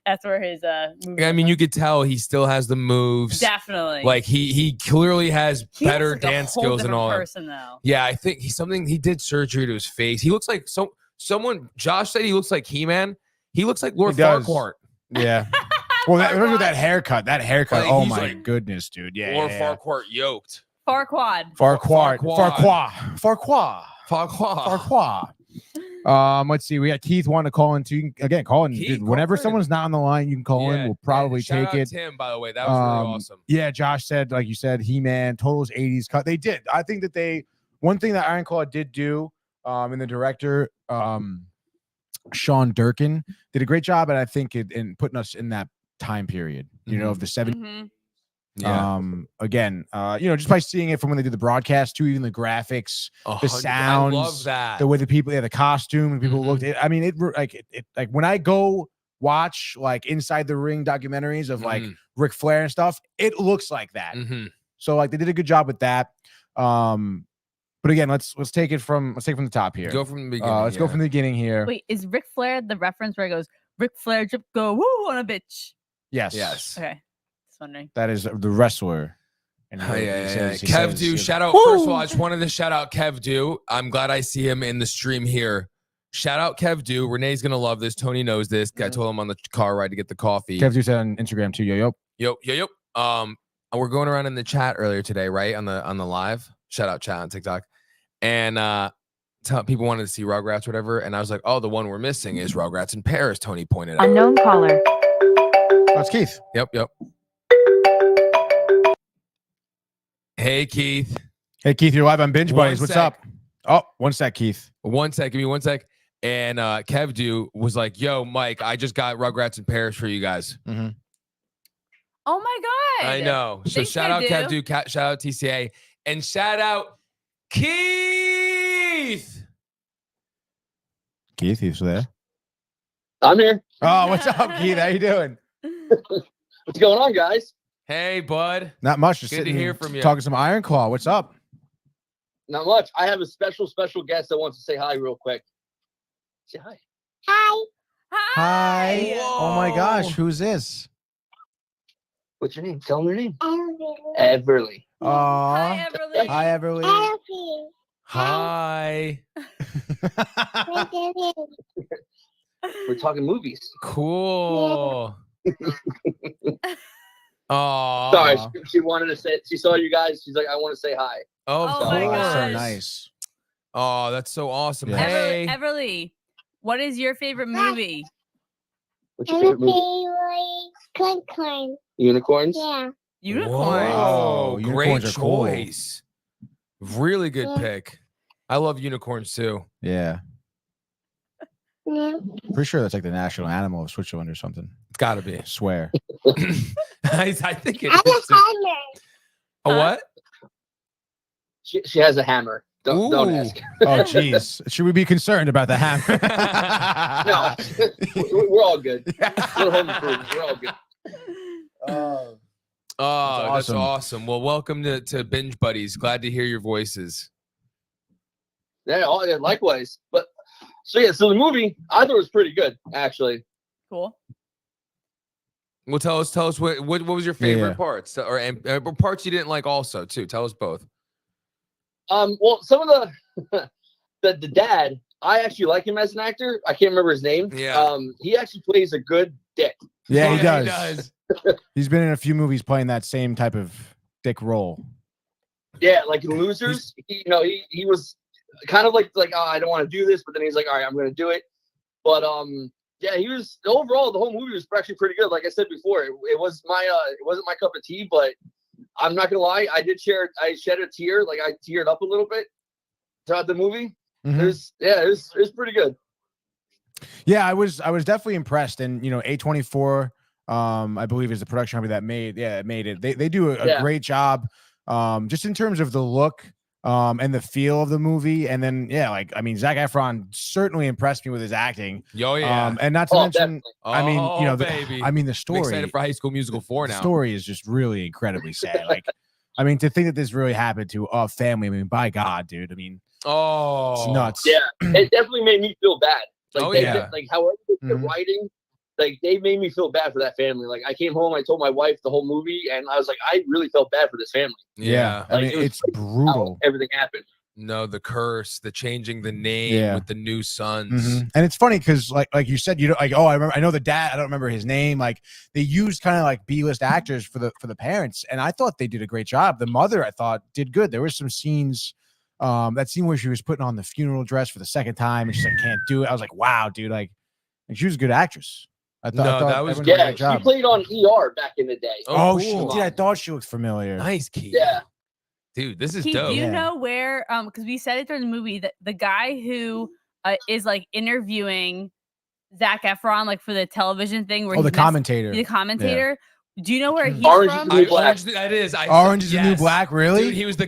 That's where his movie. I mean, you could tell he still has the moves. Definitely. Like he clearly has He better looks like a dance whole skills and different all that. person, though. Yeah, I think he did surgery to his face. He looks like someone. Josh said he looks like He-Man. He looks like Lord He does. Farquhar. Yeah. Well, with that haircut. That haircut. Like, Oh he's my like goodness, dude. Yeah. Lord yeah. Farquhar yoked. Farquaad. Farquaad. Let's see. We got Keith wanting to call in too. Again, call in. Keith, Dude, whenever call in. someone's not on the line, you can call in. We'll probably Shout take out it. Tim, by the way, that was really awesome. Yeah, Josh said, like you said, He-Man, Total's 80s cut. They did. I think that one thing that Iron Claw did do, and the director, Sean Durkin, did a great job, and I think in putting us in that time period, you know, of the 70s. Yeah. Again, just by seeing it from when they did the broadcast to even the graphics, the sounds, I love that. the way the people, the costume, and people looked. I mean, it like when I go watch like Inside the Ring documentaries of like Ric Flair and stuff, it looks like that. So like they did a good job with that. But again, let's take it from the top here. Go from the beginning. Let's go from the beginning here. Wait, is Ric Flair the reference where it goes, Ric Flair drip go woo on a bitch? Yes. Okay. Just wondering. That is the wrestler. And Kev Do, shout out. First of all, I just wanted to shout out Kev Do. I'm glad I see him in the stream here. Shout out Kev Do. Renee's gonna love this. Tony knows this. I told him on the car ride to get the coffee. Kev Do said on Instagram too. Yo. And we're going around in the chat earlier today, right? On the live. Shout out chat on TikTok. And people wanted to see Rugrats, whatever. And I was like, oh, the one we're missing is Rugrats in Paris. Tony pointed out. Unknown caller. That's Keith. Yep. Hey, Keith. Hey, Keith, you're live on Binge Buddies. What's sec. up? Oh, one sec, Keith. 1 sec. Give me 1 sec. And Kev Do was like, yo, Mike, I just got Rugrats in Paris for you guys. Oh my God. I know. So Thanks, shout out Kev Kev Do, shout out TCA, and shout out Keith. Keith, you still there? I'm here. Oh, what's up, Keith? How you doing? What's going on, guys? Hey, bud. Not much. Just Good to sitting hear from you. Talking some Iron Claw. What's up? Not much. I have a special guest that wants to say hi real quick. Say hi. Hi. Hi. Oh my gosh, who's this? What's your name? Tell them your name. Everly. Hi, Everly. Hi, Everly. Hi. We're talking movies. Cool. Oh, Sorry, she wanted to say. She saw you guys. She's like, I want to say hi. Of Oh my course. gosh. So nice. Oh, that's so awesome. Yeah. Hey. Everly, what is your favorite movie? What's your favorite movie? Unicorns. Yeah. Unicorns. Whoa, great unicorns are cool. choice. Really good pick. I love unicorns too. Yeah. Pretty sure that's like the national animal of Switzerland or something. It's got to be. I swear. I think it is. A what? She has a hammer. Don't ask. Oh, geez. Should we be concerned about the hammer? No, we're all good. We're home improvement. We're all good. Oh, that's awesome. Well, welcome to Binge Buddies. Glad to hear your voices. Yeah, likewise. But so the movie I thought was pretty good, actually. Cool. Well, tell us what was your favorite parts, or parts you didn't like also too. Tell us both. Well, some of the dad, I actually like him as an actor. I can't remember his name. Yeah. He actually plays a good dick. Yeah, he does. He's been in a few movies playing that same type of dick role. Yeah, like in Losers, he was kind of like oh, I don't want to do this, but then he's like, all right, I'm going to do it. But yeah, he was overall the whole movie was actually pretty good. Like I said before, it wasn't my cup of tea, but I'm not gonna lie, I shed a tear, like I teared up a little bit throughout the movie. Mm-hmm. It was pretty good. Yeah, I was definitely impressed, and A24, I believe is the production company that made it. They do a great job, just in terms of the look, and the feel of the movie, and then Zac Efron certainly impressed me with his acting. Oh yeah, and not to mention, baby. The story. I'm excited for High School Musical 4 now. The story is just really incredibly sad. To think that this really happened to a family. By God, dude. It's nuts. Yeah, it definitely made me feel bad. Like however they're writing, like they made me feel bad for that family. Like I came home, I told my wife the whole movie, and I was like, I really felt bad for this family. Yeah, it's brutal. Everything happened. No, the curse, the changing the name with the new sons, and it's funny because like you said, I know the dad. I don't remember his name. Like they used kind of like B-list actors for the parents, and I thought they did a great job. The mother, I thought, did good. There were some scenes. That scene where she was putting on the funeral dress for the second time and she's like, can't do it. I was like, wow, dude. Like she was a good actress. I thought that was good. Yeah, she played on ER back in the day. Oh, cool. She did. I thought she looked familiar. Nice, Keith. Yeah. Dude, this is Keith, dope. do you know where, because we said it during the movie, that the guy who is like interviewing Zac Efron, like for the television thing where the commentator. The commentator. Do you know where he's Orange from? is the New Black. That is. Orange is the New Black, really? Dude, he was the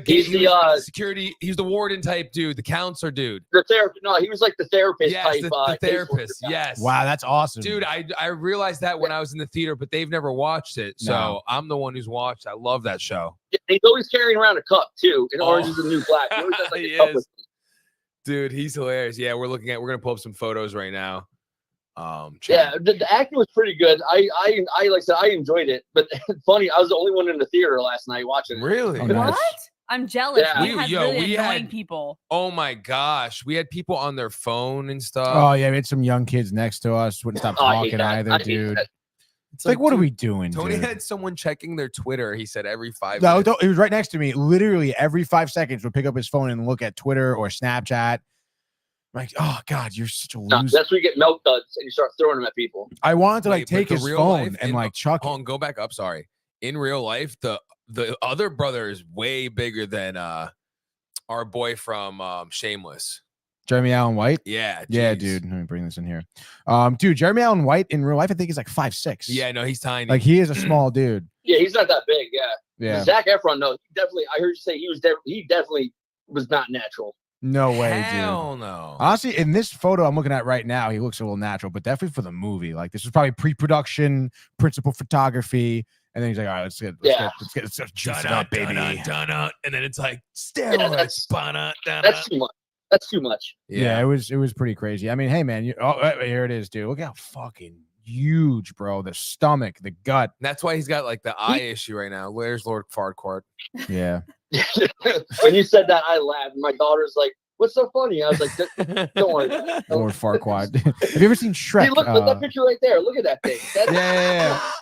security. He was the warden type dude, the counselor dude. The therapist. No, he was like the therapist type. The therapist. Yes. Wow, that's awesome, dude. I realized that when I was in the theater, but they've never watched it, so I'm the one who's watched. I love that show. He's always carrying around a cup too. In Orange is the New Black. He always has like a cup with him. Dude, he's hilarious. Yeah, we're gonna pull up some photos right now. Yeah, the acting was pretty good. I like I said, I enjoyed it, but funny, I was the only one in the theater last night watching it. Really? What? I'm jealous. Yeah. We had really annoying people. Oh my gosh, we had people on their phone and stuff. Oh yeah, we had some young kids next to us. Wouldn't stop talking either, dude. It's like, what are we doing? Tony dude? had someone checking their Twitter. He said every 5 No, minutes. it was right next to me. Literally every 5 seconds would pick up his phone and look at Twitter or Snapchat. Like, oh God, you're such a loser. No, that's where you get milk duds and you start throwing them at people. I wanted to take his phone and like chuck it. Go back up. Sorry. In real life, the other brother is way bigger than our boy from Shameless. Jeremy Allen White. Yeah. Yeah, dude. Let me bring this in here. Dude, Jeremy Allen White in real life, I think he's like 5'6". Yeah, no, he's tiny. Like he is a small dude. Yeah, he's not that big. Yeah. Yeah. Zac Efron, no, definitely. I heard you say he definitely was not natural. No way, Hell dude. No. Honestly, in this photo I'm looking at right now, he looks a little natural, but definitely for the movie. Like this was probably pre-production, principal photography, and then he's like, all right, let's juice it up, baby. And then it's like steroids. That's too much. That's too much. Yeah, it was pretty crazy. I mean, hey man, here it is, dude. Look how fucking huge, bro. The stomach, the gut. That's why he's got like the eye issue right now. Where's Lord Farquhar? Yeah. When you said that, I laughed. My daughter's like, "What's so funny?" I was like, "Don't worry." Lord Farquaad. Have you ever seen Shrek? Hey, look at that picture right there. Look at that thing.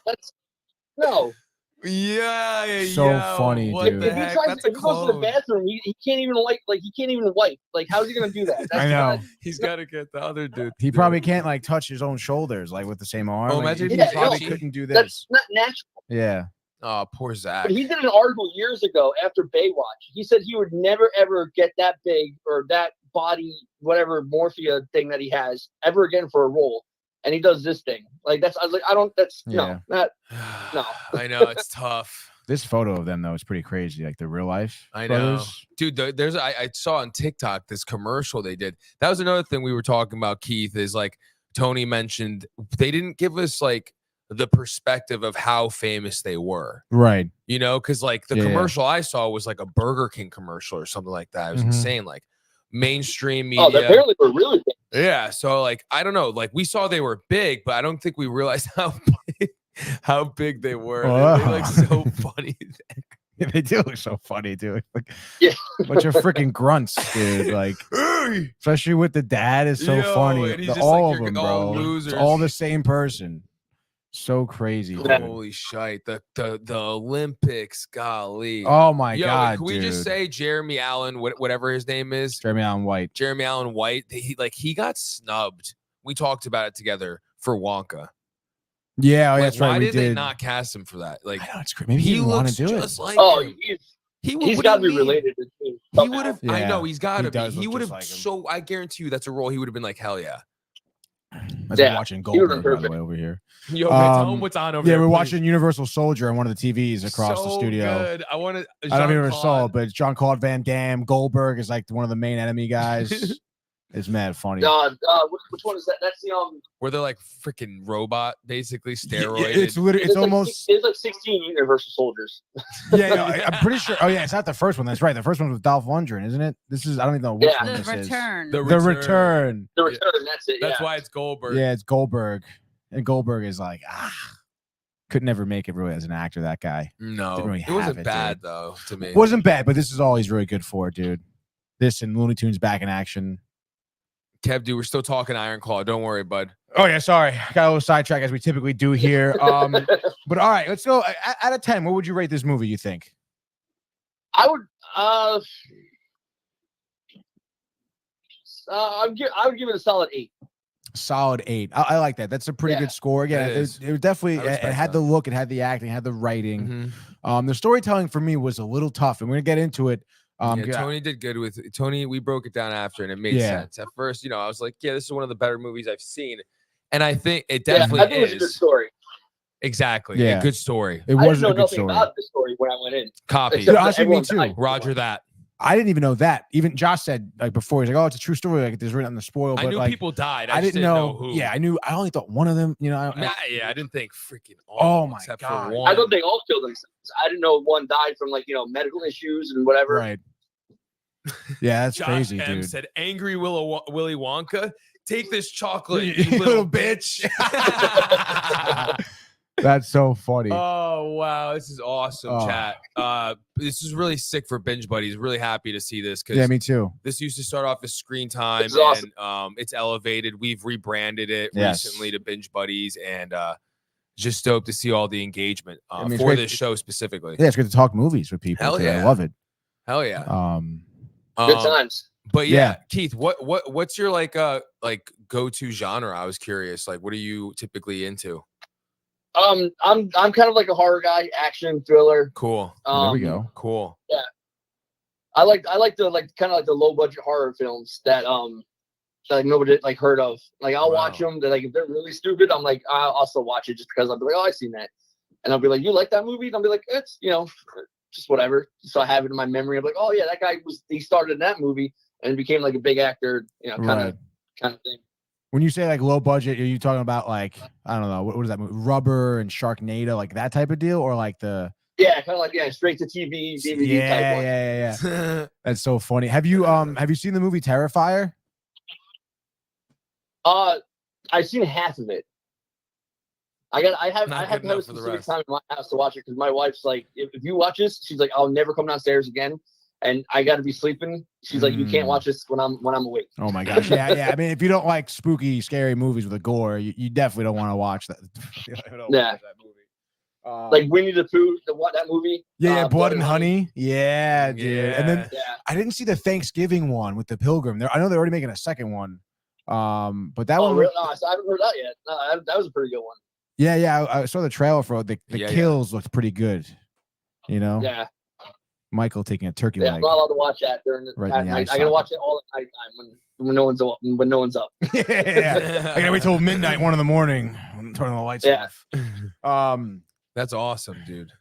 That's no. Yeah. So funny, dude. If he tries, if he goes to the bathroom, he can't even he can't even wipe. Like, how's he gonna do that? That's I know. He's got to get the other dude. He probably can't like touch his own shoulders like with the same arm. Oh, like, imagine he probably couldn't do this. That's not natural. Yeah. Oh, poor Zach. But he did an article years ago after Baywatch. He said he would never ever get that big or that body, whatever morphia thing that he has, ever again for a role. And he does this thing. Like I was like, I don't. That's no. I know it's tough. This photo of them though is pretty crazy. Like the real life. I know, brothers. dude. I saw on TikTok this commercial they did. That was another thing we were talking about, Keith. Is like Tony mentioned, they didn't give us like the perspective of how famous they were. Right. You know, because like the commercial I saw was like a Burger King commercial or something like that. It was insane. Like mainstream media. Oh, they apparently were really big. Yeah. So like, I don't know. Like we saw they were big, but I don't think we realized how big they were. They look so funny. They do look so funny, dude. Like, bunch of freaking grunts, dude. Like, especially with the dad is so funny. All of them, bro. It's all the same person. So crazy. Holy shite. The Olympics, golly. Oh my God. Can we just say Jeremy Allen, whatever his name is? Jeremy Allen White. Jeremy Allen White. He got snubbed. We talked about it together for Wonka. Yeah, that's right. Why did they not cast him for that? Like, I know, it's great. Maybe he didn't want to do it. Like he's got to be related to me. He would have. I know he's got to be. does He look would just have. like him. So I guarantee you, that's a role he would have been like, hell yeah. As we're watching Goldberg, by the way, over here. Yo, tell him what's on over yeah, there. we're please. watching Universal Soldier on one of the TVs across the studio. Good. I want to. I don't know if you ever saw it, but it's Jean-Claude Van Damme. Goldberg is like one of the main enemy guys. It's mad funny. Which one is that? That's the where they're like freaking robot, basically steroid. It's literally. It's almost. There's like 16 Universal Soldiers. Yeah, no, I'm pretty sure. Oh yeah, it's not the first one. That's right. The first one was Dolph Lundgren, isn't it? This is. I don't even know which one The this Return. is. The Return. The Return. That's it. That's why it's Goldberg. Yeah, it's Goldberg, and Goldberg is like could never make it really as an actor. That guy. No, Didn't really it wasn't have bad dude. though to me. Wasn't bad, but this is all he's really good for, dude. This and Looney Tunes back in action. Kev, dude, we're still talking Iron Claw. Don't worry, bud. Oh yeah, sorry, got a little sidetrack as we typically do here. But all right, let's go. Out of 10, what would you rate this movie? You think? I would. I would give it a solid 8. Solid 8. I like that. That's a pretty good score. Again, it was definitely. It had the look, it had the acting, it had the writing. The storytelling for me was a little tough, and we're gonna get into it. Tony did good with Tony. We broke it down after, and it made sense. At first, I was like, "Yeah, this is one of the better movies I've seen," and I think it definitely I think is. It was a good story. Exactly, Yeah. a good story. It I was didn't know a good nothing story. about the story when I went in. Copy. Except that Honestly, me everyone too. died. Roger that. I didn't even know that. Even Josh said like before, he's like, "Oh, it's a true story. Like there's written on the spoil." But I knew like, people died. I just didn't know who. Yeah, I knew. I only thought one of them. I didn't think freaking all. Oh my except God. For one. I don't think all killed themselves. I didn't know one died from medical issues and whatever. Right. Yeah, that's Josh crazy, M. dude. said, "Angry Willy Wonka, take this chocolate, you You little bitch." That's so funny. Oh wow, this is awesome, Oh. chat. This is really sick for Binge Buddies. Really happy to see this because Yeah, me too. this used to start off as Screen Time, This is awesome. and it's elevated. We've rebranded it Yes. recently to Binge Buddies, and just stoked to see all the engagement I mean, it's for great- this show specifically. Yeah, it's good to talk movies with people. Hell too. yeah. I love it. Hell yeah. Good times. But Yeah. Keith, what's your like go-to genre? I was curious. Like, what are you typically into? I'm kind of like a horror guy, action thriller. Cool. There we go. Cool. Yeah. I like the kind of like the low budget horror films that nobody heard of. Like I'll watch them. They're if they're really stupid, I'm like I'll still watch it just because I'll be like, oh, I've seen that, and I'll be like, you like that movie? And I'll be like, it's just whatever. So I have it in my memory. I'm like, oh yeah, that guy he started in that movie and became like a big actor. Kind of thing. When you say like low budget, are you talking about like I don't know what is that movie? Rubber and Sharknado, like that type of deal, or like the Yeah, kind of like straight to TV DVD type one. Yeah. That's so funny. Have you seen the movie Terrifier? I've seen half of it. I have Not to good have a enough for the specific rest. time in my house to watch it because my wife's like, if you watch this, she's like, I'll never come downstairs again, and I got to be sleeping. She's like, you can't watch this when I'm awake. Oh my gosh. Yeah. I mean, if you don't like spooky, scary movies with a gore, you definitely don't want to watch that. Yeah. Like Winnie the Pooh, that movie. Yeah, Blood and Honey. Yeah, dude. Yeah. And then Yeah. I didn't see the Thanksgiving one with the Pilgrim. I know they're already making a second one. But that Oh, one. really? No, I haven't heard that yet. No, that was a pretty good one. Yeah. I saw the trailer for it. The Yeah, kills looked pretty good. Yeah. Michael taking a turkey Yeah, leg. I'm not allowed to watch that during the Right in at the night. eye I gotta socket. watch it all at nighttime when no one's up. When no one's up. Yeah. I gotta wait till midnight, 1 a.m. Turn the lights Yeah. off. That's awesome, dude.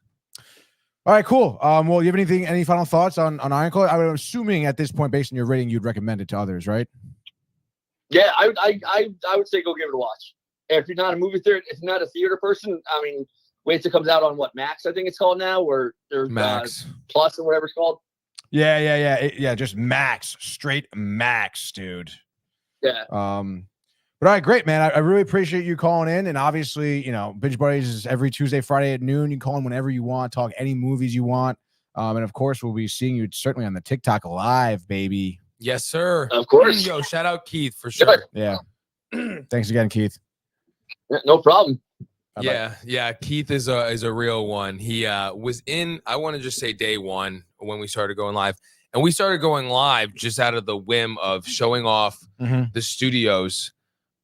All right, cool. Well, you have any final thoughts on Iron Claw? I'm assuming at this point, based on your rating, you'd recommend it to others, right? Yeah, I would say go give it a watch. And if you're not a movie theater, if you're not a theater person, I mean, wait till it comes out on what, Max, I think it's called now, or there's Max Plus or whatever it's called. Yeah. Just Max, straight Max, dude. Yeah. But all right, great, man. I really appreciate you calling in. And obviously, you know, Binge Buddies is every Tuesday, Friday at noon. You can call in whenever you want, talk any movies you want. And of course, we'll be seeing you certainly on the TikTok live, baby. Yes, sir. Of course. Yo, shout out Keith for sure. Yeah. Thanks again, Keith. No problem. Yeah. Keith is a real one. He was in, I want to just say day one when we started going live. And we started going live just out of the whim of showing off the studios.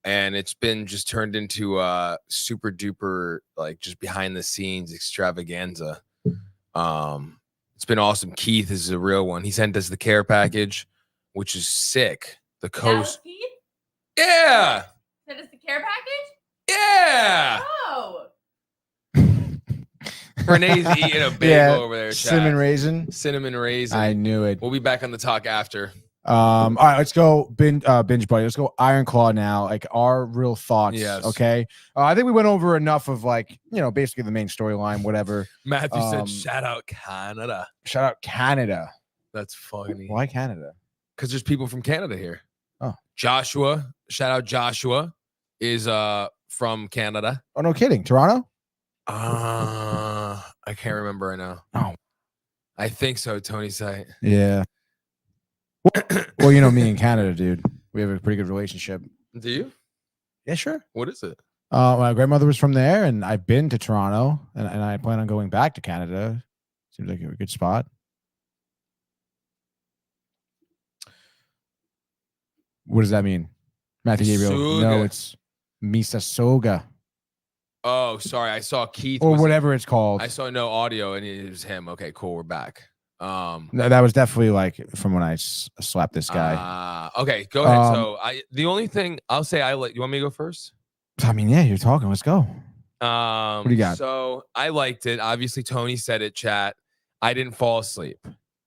And it's been just turned into a super duper, like, just behind the scenes extravaganza. It's been awesome. Keith is a real one. He sent us the care package, which is sick. The coast. Yeah. Send us the care package? Yeah. Oh. Renee's eating a bagel over there. Cinnamon raisin. Cinnamon raisin. I knew it. We'll be back on the talk after. All right, let's go binge buddy. Let's go Iron Claw now. Like our real thoughts. Yes. Okay. I think we went over enough of, like, you know, basically the main storyline, whatever. Matthew said, shout out Canada. Shout out Canada. That's funny. Why Canada? Because there's people from Canada here. Oh. Joshua, shout out Joshua, is from Canada. Oh, no kidding. Toronto? I can't remember right now. Oh. I think so, Tony said. Yeah. Well, you know me in Canada, dude. We have a pretty good relationship. Do you? Yeah, sure. What is it? My grandmother was from there, and I've been to Toronto, and I plan on going back to Canada. Seems like a good spot. What does that mean? Matthew Gabriel. No, it's Mississauga. Oh, sorry. I saw Keith. Or whatever it's called. I saw no audio, and it was him. Okay, cool. We're back. No, that was definitely like from when I slapped this guy. Okay, go ahead. So the only thing I'll say, you want me to go first? I mean, yeah, you're talking. Let's go. What do you got? So I liked it. Obviously, Tony said it, chat. I didn't fall asleep.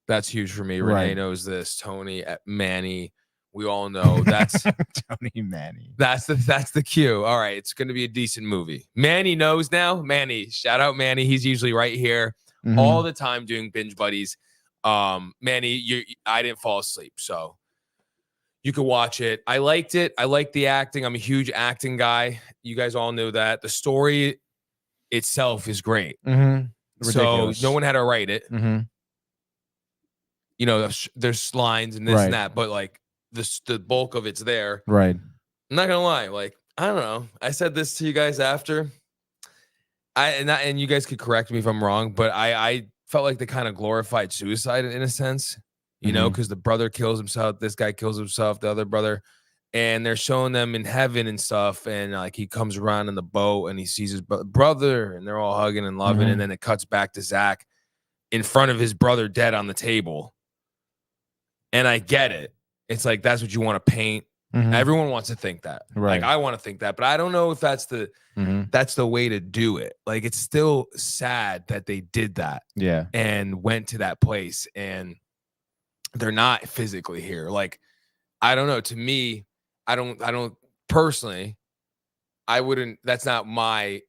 That's huge for me. Right. Renee knows this. Tony, Manny, we all know that's Tony Manny. That's the cue. All right, it's going to be a decent movie. Manny knows now. Manny, shout out Manny. He's usually right here all the time doing binge buddies. Manny, I didn't fall asleep, so you can watch it. I liked it. I liked the acting. I'm a huge acting guy. You guys all knew that. The story itself is great. So no one had to write it. You know, there's lines and this and that, but like the bulk of it's there. Right. I'm not gonna lie. Like, I don't know. I said this to you guys after. And you guys could correct me if I'm wrong, but I felt like they kind of glorified suicide in a sense, you know, because the brother kills himself, this guy kills himself, the other brother, and they're showing them in heaven and stuff. And like he comes around in the boat and he sees his brother, and they're all hugging and loving. And then it cuts back to Zach in front of his brother dead on the table. And I get it. It's like that's what you want to paint. Everyone wants to think that. Right. Like I want to think that, but I don't know if that's the way to do it. Like it's still sad that they did that. Yeah. And went to that place and they're not physically here. Like I don't know. To me, I don't personally, I wouldn't, that's not my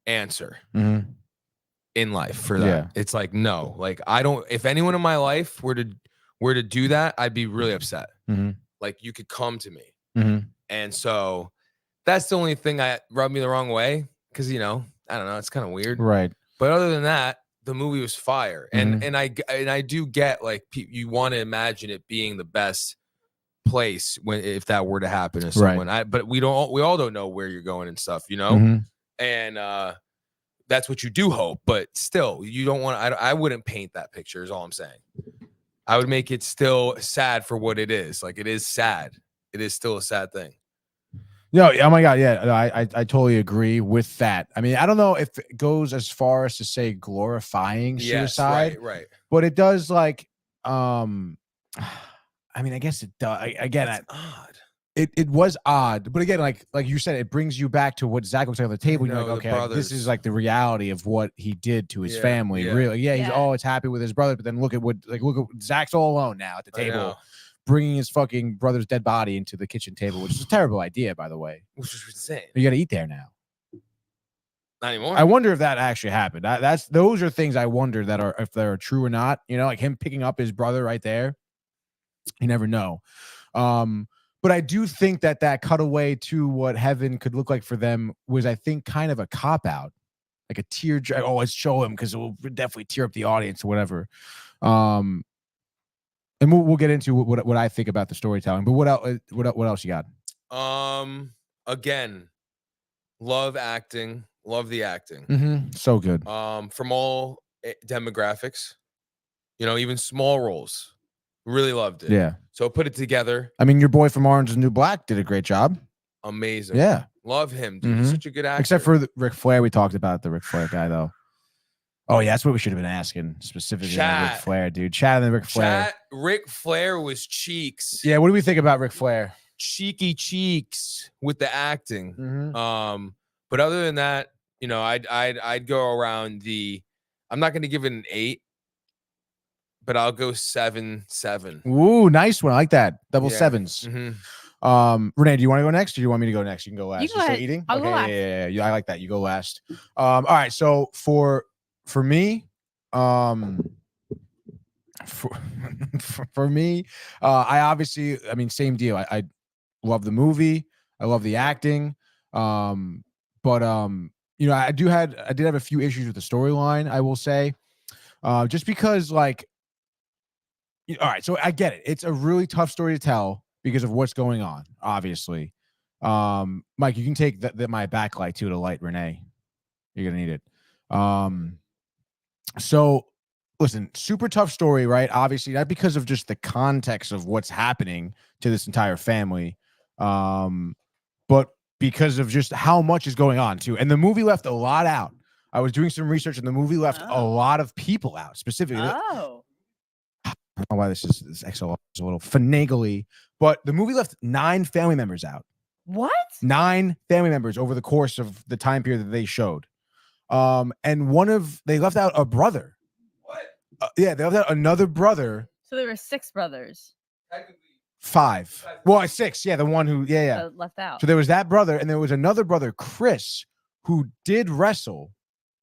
answer in life for that. Yeah. It's like, no, like I don't, if anyone in my life were to do that, I'd be really upset. Like you could come to me. And so that's the only thing that rubbed me the wrong way. Cause you know, I don't know, it's kind of weird. Right. But other than that, the movie was fire. And I do get like you want to imagine it being the best place if that were to happen to someone. But we all don't know where you're going and stuff, you know? And that's what you do hope, but still you don't want I wouldn't paint that picture is all I'm saying. I would make it still sad for what it is. Like it is sad. It is still a sad thing. No, oh my God, yeah, I totally agree with that. I mean, I don't know if it goes as far as to say glorifying suicide, yes, right. But it does like, I mean, I guess it does. Again, it's odd. it was odd, but again, like you said, it brings you back to what Zach was saying on the table. You're like, okay, like, this is like the reality of what he did to his family. Really, he's always happy with his brother, but then look at Zach's all alone now at the table, bringing his fucking brother's dead body into the kitchen table, which is a terrible idea, by the way. Which is insane. You got to eat there now. Not anymore. I wonder if that actually happened. Those are things I wonder that are if they're true or not. You know, like him picking up his brother right there. You never know. But I do think that cutaway to what heaven could look like for them was, I think, kind of a cop out, like a tear. Oh, let's show him because it will definitely tear up the audience or whatever. And we'll get into what I think about the storytelling. But what else you got? Again, love acting, love the acting. Mm-hmm. So good. From all demographics, you know, even small roles. Really loved it. Yeah. So put it together. I mean, your boy from Orange is the New Black did a great job. Amazing. Yeah. Love him, dude. He's such a good actor. Except for Ric Flair. We talked about the Ric Flair guy, though. Oh, yeah. That's what we should have been asking specifically. Ric Flair, dude. Chat and Ric Flair. Ric Flair was cheeks. Yeah. What do we think about Ric Flair? Cheeky cheeks with the acting. Mm-hmm. But other than that, you know, I'd go around I'm not going to give it an 8. But I'll go 7-7. Ooh, nice one. I like that. Double sevens. Mm-hmm. Renee, do you want to go next or do you want me to go next? You can go last. You go ahead. Eating? I'll go last. Yeah. I like that. You go last. All right. So for me, for me, I obviously, I mean, same deal. I love the movie. I love the acting. But you know, I did have a few issues with the storyline, I will say. Just because, like, all right, so I get it. It's a really tough story to tell because of what's going on, obviously. Mike, you can take my backlight too to light Renee. You're gonna need it. So listen, super tough story, right? Obviously, not because of just the context of what's happening to this entire family, but because of just how much is going on too. And the movie left a lot out. I was doing some research, and the movie left a lot of people out, specifically. I don't know why this XO is a little finagly, but the movie left 9 family members out. What? 9 family members over the course of the time period that they showed. And they left out a brother. What? Yeah, they left out another brother. So there were 6 brothers. 5. Well, 6. Yeah, the one who, left out. So there was that brother, and there was another brother, Chris, who did wrestle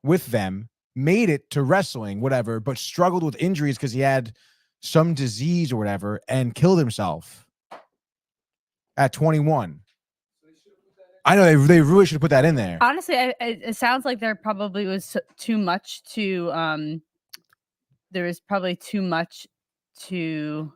with them, made it to wrestling, whatever, but struggled with injuries because he had some disease or whatever and killed himself at 21. I know they really should have put that in there. Honestly, it sounds like there probably was too much to there was probably too much to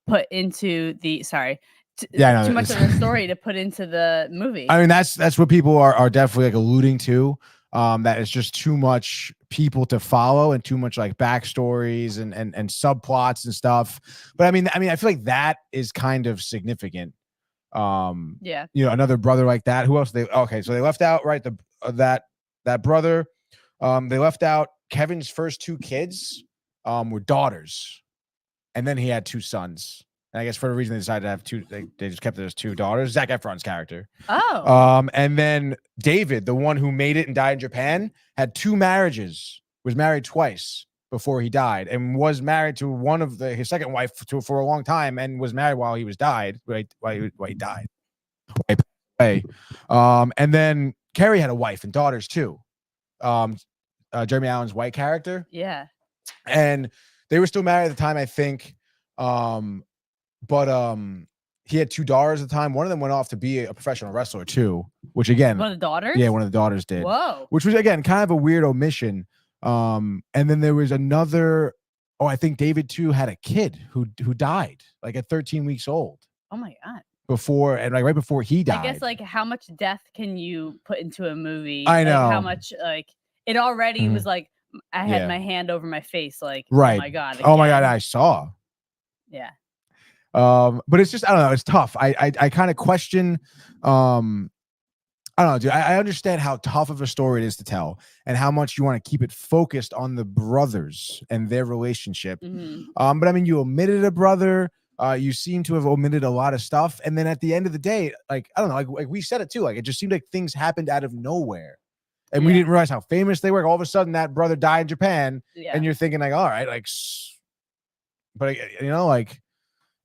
put into the too much of the story to put into the movie. I mean, that's what people are definitely like alluding to. That it's just too much people to follow and too much like backstories and subplots and stuff. But I mean, I feel like that is kind of significant. Yeah. You know, another brother like that. Who else? So they left out, right, that brother. They left out Kevin's first 2 kids were daughters, and then he had 2 sons. And I guess for a reason they decided to have 2. They just kept it as 2 daughters. Zac Efron's character. Oh. And then David, the one who made it and died in Japan, had 2 marriages. Was married twice before he died, and was married to one of his second wife for a long time, and was married while he died. While he died. And then Carrie had a wife and daughters too. Jeremy Allen's white character. Yeah. And they were still married at the time, I think. But he had 2 daughters at the time. One of them went off to be a professional wrestler too, which again, one of the daughters? Yeah, one of the daughters did. Whoa. Which was again kind of a weird omission. And then there was another. Oh, I think David too had a kid who died like at 13 weeks old. Oh my God. Right before he died. I guess like how much death can you put into a movie? I know. Like, how much it already was like I had my hand over my face like right. Oh my God. Again. Oh my God, I saw. Yeah. But it's just I don't know, it's tough. I kind of question I don't know, dude. I understand how tough of a story it is to tell and how much you want to keep it focused on the brothers and their relationship. Mm-hmm. But I mean, you omitted a brother. You seem to have omitted a lot of stuff, and then at the end of the day, like I don't know, like we said it too, like it just seemed like things happened out of nowhere, and we didn't realize how famous they were. All of a sudden, that brother died in Japan, and you're thinking like, all right, like, but you know, like,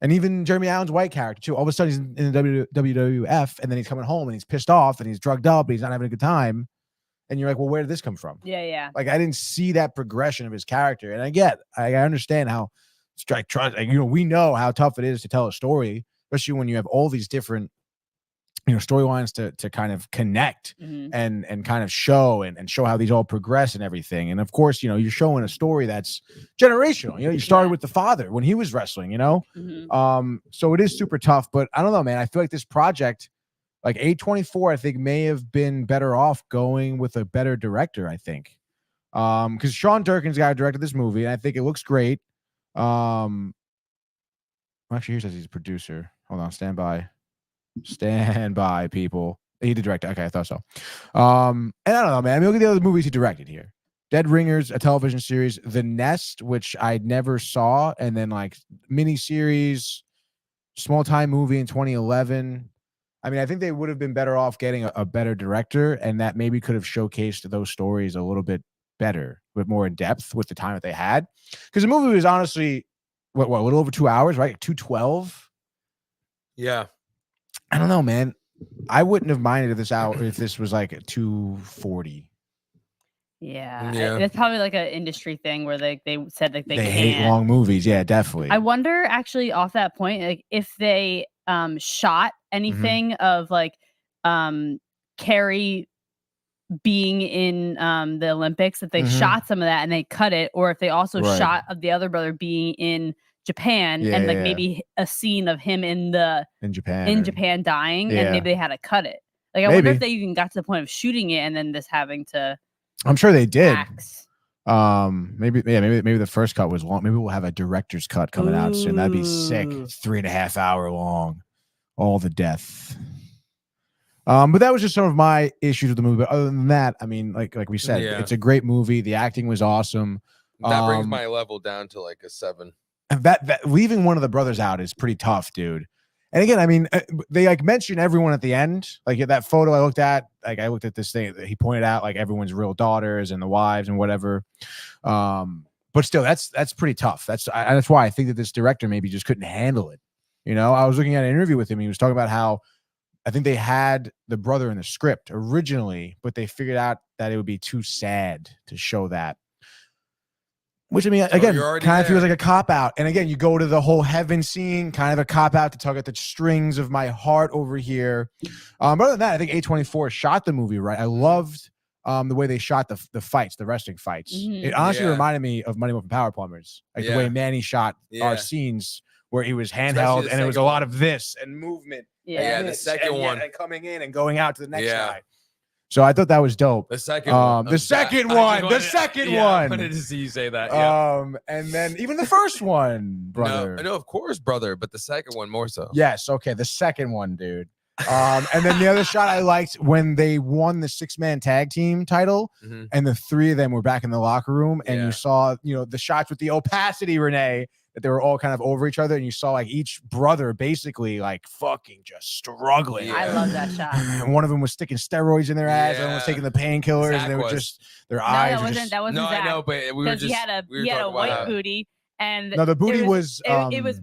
and even Jeremy Allen's white character too. All of a sudden, he's in the WWF, and then he's coming home and he's pissed off and he's drugged up, and he's not having a good time, and you're like, well, where did this come from? Yeah. Like I didn't see that progression of his character, and I understand how. You know, we know how tough it is to tell a story, especially when you have all these different, you know, storylines to kind of connect and kind of show and show how these all progress and everything. And of course, you know, you're showing a story that's generational. You know, you started with the father when he was wrestling, you know. So it is super tough, but I don't know, man. I feel like this project, like A24, I think may have been better off going with a better director, I think. Because Sean Durkin's the guy who directed this movie, and I think it looks great. Actually, here says he's a producer. Hold on, stand by, people. He did direct. Okay, I thought so. And I don't know, man. I mean, look at the other movies he directed here. Dead Ringers, a television series. The Nest, which I never saw, and then like miniseries, small time movie in 2011. I mean, I think they would have been better off getting a better director, and that maybe could have showcased those stories a little bit better, but more in depth with the time that they had, because the movie was honestly a little over 2 hours, right? 2:12. Yeah, I don't know, man. I wouldn't have minded if this was like a 2:40. Yeah. That's probably like an industry thing where they said like they hate long movies. Yeah, definitely. I wonder actually off that point, like if they shot anything of like Carrie being in the Olympics, that they shot some of that and they cut it, or if they also shot of the other brother being in Japan and like maybe a scene of him in Japan dying, and maybe they had to cut it. Like I wonder if they even got to the point of shooting it and then this having to. I'm sure they did. Maybe the first cut was long. Maybe we'll have a director's cut coming out soon. That'd be sick. 3.5 hour long. All the death. But that was just some of my issues with the movie. But other than that, I mean, like we said, it's a great movie. The acting was awesome. That brings my level down to like a 7. And that leaving one of the brothers out is pretty tough, dude. And again, I mean, they like mention everyone at the end. Like that photo I looked at, this thing that he pointed out, like everyone's real daughters and the wives and whatever. But still, that's pretty tough. That's why I think that this director maybe just couldn't handle it. You know, I was looking at an interview with him. He was talking about how I think they had the brother in the script originally, but they figured out that it would be too sad to show that. Which, I mean, again, kind of feels like a cop-out. And again, you go to the whole heaven scene, kind of a cop-out to tug at the strings of my heart over here. But other than that, I think A24 shot the movie right. I loved the way they shot the fights, the wrestling fights. It honestly reminded me of Money Moving Power Plumbers. Like the way Manny shot our scenes where he was handheld, and it was a lot of this and movement. The second one. And coming in and going out to the next guy. So I thought that was dope. The second one. The second one. I wanted to see you say that. Yeah. And then even the first one, brother. No, of course, brother, but the second one more so. Yes. Okay. The second one, dude. And then the other shot I liked when they won the 6-man tag team title, and the 3 of them were back in the locker room, and you saw, you know, the shots with the opacity, Renee, that they were all kind of over each other, and you saw like each brother basically like fucking just struggling. I love that shot. And one of them was sticking steroids in their ass, and one was taking the painkillers, and they were just their eyes. That wasn't Zach. I know, but we were just he had a white booty, and no, the booty it was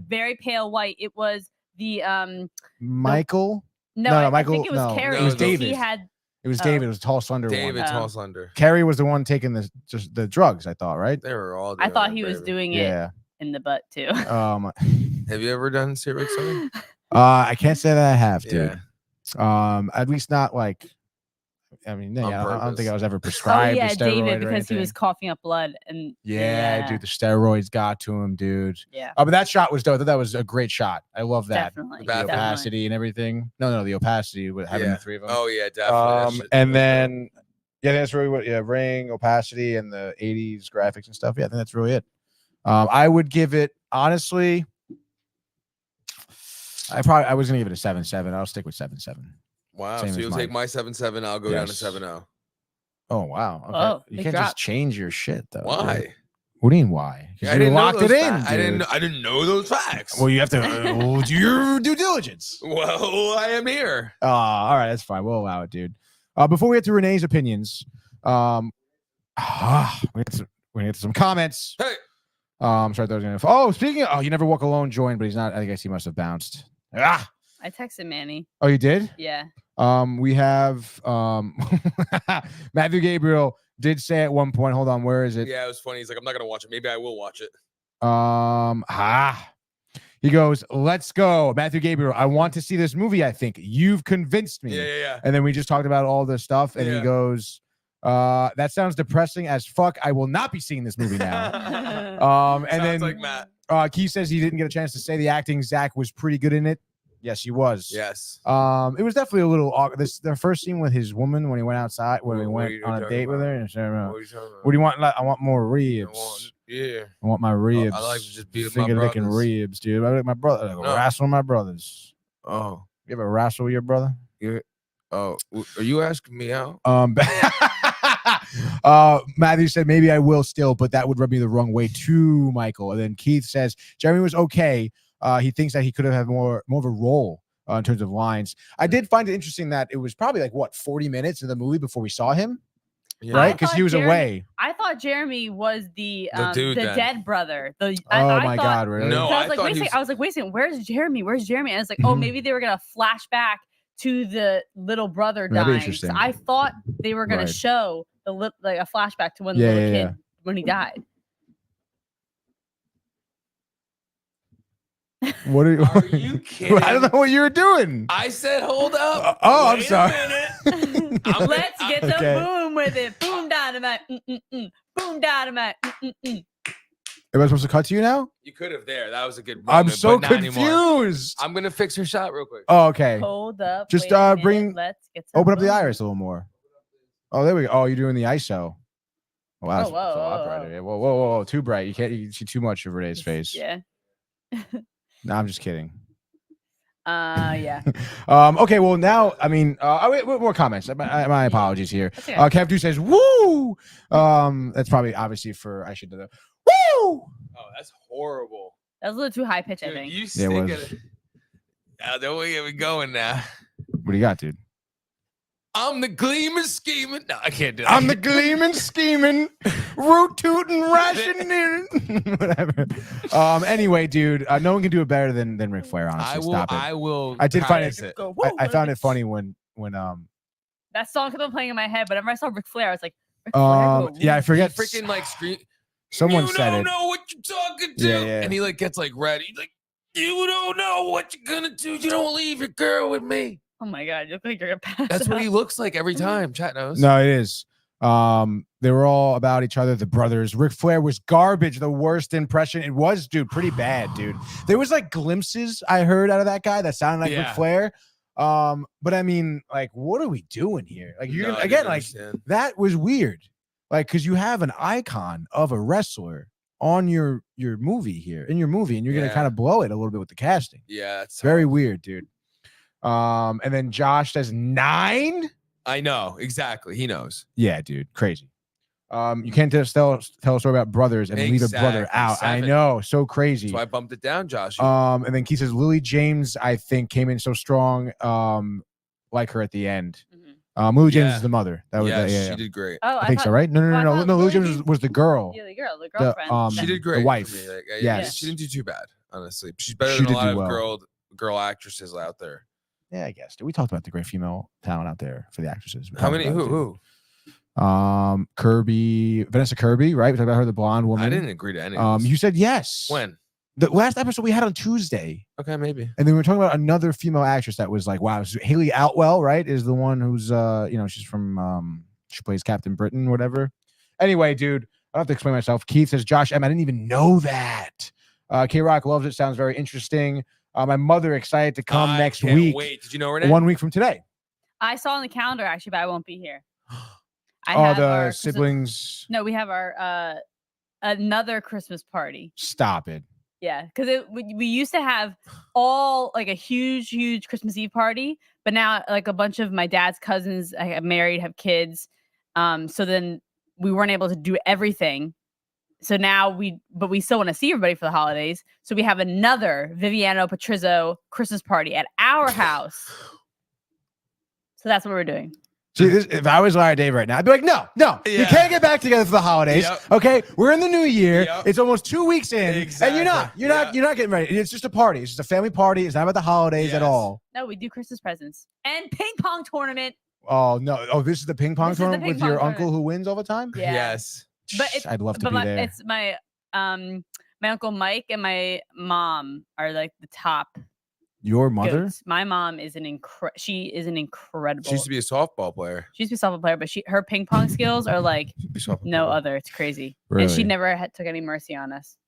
very pale white. It was the Michael. No, Michael. I think it was Carrie. It was David. He had. It was David. It was tall, slender one. David, tall, slender. Carrie was the one taking the drugs, I thought, right? They were all. I thought he was doing it in the butt too. Have you ever done steroids? I can't say that I have, dude. At least not like. I mean, I don't think I was ever prescribed. Oh yeah, David, because he was coughing up blood, and dude, the steroids got to him, dude. Yeah. But that shot was dope. I thought that was a great shot. I love that. Definitely. The opacity and everything. No, the opacity with having the 3 of them. Oh yeah, definitely. And then that's really what. Yeah, ring, opacity, and the 80s graphics and stuff. Yeah, I think that's really it. I would give it, honestly, I was gonna give it a 7.7. I'll stick with 7.7. Wow. So you'll take my 7.7. I'll go down to 7.0. Oh wow. Okay. Oh, you can't just change your shit though. Why? What do you mean why? I You didn't know locked those it in. I didn't know those facts. Well, you have to do your due diligence. Well, I am here. All right, that's fine. We'll allow it, dude. Before we get to Renee's opinions, we get to some comments. Hey. Sorry, that was gonna. Oh, speaking of, you never walk alone. Joined, but he's not. I guess he must have bounced. I texted Manny. Oh, you did? Yeah. We have Matthew Gabriel did say at one point. Hold on, where is it? Yeah, it was funny. He's like, I'm not gonna watch it. Maybe I will watch it. He goes, let's go. Matthew Gabriel, I want to see this movie. I think you've convinced me. Yeah. And then we just talked about all this stuff. And he Yeah. goes, that sounds depressing as fuck. I will not be seeing this movie now. And Sounds then like Matt. Keith says he didn't get a chance to say the acting. Zach was pretty good in it. Yes, he was. Yes. It was definitely a little awkward. The first scene with his woman when he went outside, when he What went are you on a talking date with about? her. And she, What are you talking about? what do you want? Like, I want more ribs. Yeah. I want my ribs. I like to just be with my Finger licking brothers. ribs, dude. I like my brother. Like No. wrestle with my brothers. Oh. You ever wrestle with your brother? Yeah. Oh, are you asking me out? Matthew said maybe I will still, but that would rub me the wrong way too, Michael. And then Keith says Jeremy was okay. He thinks that he could have had more of a role in terms of lines. I did find it interesting that it was probably like 40 minutes of the movie before we saw him, right? Because he was away. I thought Jeremy was the dude then. dead brother. Oh I my thought, God, really? No, I was like, thought wait a he second. I was like, wait a second. Where's Jeremy? Where's Jeremy? And it's like, oh, maybe they were gonna flash back to the little brother That'd be dying. interesting. So I thought they were gonna Right. show the like a flashback to when the Yeah, little yeah, kid when he died. What are you? Are you kidding? I don't know what you were doing. I said, hold up. I'm Wait a sorry. minute. Let's get some Okay. boom with it. Boom dynamite. Boom dynamite. Am I supposed to cut to you now? You could have there. That was a good moment. I'm so but not anymore. confused. I'm gonna fix her shot real quick. Oh, okay. Hold up. Just wait a minute, bring. Let's get some Open up the boom. iris a little more. Oh, there we go. Oh, you're doing the ISO. Oh, wow, that's Oh, whoa, a lot whoa, brighter. Whoa. Too bright. You can't. You can see too much of Renee's face. Yeah. No, I'm just kidding. Yeah. Okay, well now, I mean, wait, more comments. My apologies here. That's okay. Kev 2 says, "Woo!" That's probably obviously for I should do that. Woo! Oh, that's horrible. That was a little too high pitch, I Dude, think. you Yeah, it stick was. it. Don't we get me going now? What do you got, dude? I'm the gleaming scheming. No, I can't do that. I'm the gleaming, scheming, root tooting, rationing, whatever. Anyway, dude, no one can do it better than Ric Flair. Honestly, I will. stop it. I will. I did find practice it. Go, I found it funny when that song kept on playing in my head, but whenever I saw Ric Flair, I was like, Ric Flair, go, yeah, I forget. Freaking like scream. Someone you said don't it. know what you're talking to. Yeah. And he like gets like red. He's like, you don't know what you're gonna do. You don't leave your girl with me. oh my God, you look like you're gonna pass That's what out. he looks like every time. Chat knows. No, it is. They were all about each other, the brothers. Ric Flair was garbage, the worst impression. It was, dude, pretty bad, dude. There was like glimpses I heard out of that guy that sounded like Ric Yeah. Flair. But I mean, like, what are we doing here? Like, you're No, gonna, I again, didn't like understand. that was weird. Like, because you have an icon of a wrestler on your movie here in your movie, and you're gonna Yeah. kind of blow it a little bit with the casting. Yeah, it's Very weird, dude. And then Josh says 9. I know exactly. He knows. Yeah, dude, crazy. You can't just tell a story about brothers and leave a brother Exactly, out. I 7. know, so crazy. That's why I bumped it down, Josh. And then Keith says Lily James, I think, came in so strong, like her at the end. Lily James Yeah. is the mother. That was Yes, yeah. she did great. Oh, I think so, right? No. I thought Lily Lily James was the girl. Yeah, the girl, the girlfriend. She did great. The for wife. me. Like, Yes. She didn't do too bad, honestly. She's better She than a did lot do of well. girl actresses out there. Yeah, I guess. We talked about the great female talent out there for the actresses. We How talked many? about it, too. Who? Kirby, Vanessa Kirby, right? We talked about her, the blonde woman. I didn't agree to any of this. You said yes. When? The last episode we had on Tuesday. Okay, maybe. And then we were talking about another female actress that was like, wow, Haley Atwell, right? Is the one who's she's from she plays Captain Britain, whatever. Anyway, dude, I don't have to explain myself. Keith says, Josh M, I didn't even know that. K-Rock loves it, sounds very interesting. My mother excited to come next can't week. wait. Did you know, Renee? 1 week from today. I saw on the calendar actually, but I won't be here. I Oh, have the our siblings. No, we have our another Christmas party. Stop it. Yeah, because we used to have all like a huge Christmas Eve party, but now like a bunch of my dad's cousins have married, have kids. So then we weren't able to do everything so now we still want to see everybody for the holidays. So we have another Viviano Patrizio Christmas party at our house. So that's what we're doing. See, if I was Larry Dave right now, I'd be like, no, you can't get back together for the holidays. Okay, we're in the new year. It's almost 2 weeks in, and you're not getting ready. It's just a party. It's just a family party. It's not about the holidays at all. No, we do Christmas presents and ping pong tournament. Oh no! Oh, this is the ping pong tournament with your uncle who wins all the time. Yeah. Yes, but I'd love to be there. It's my uncle Mike and my mom are like the top. Your mother? Goats. My mom is incredible. She used to be a softball player. She used to be a softball player, but her ping pong skills are like no other. It's crazy. Really? And she never took any mercy on us.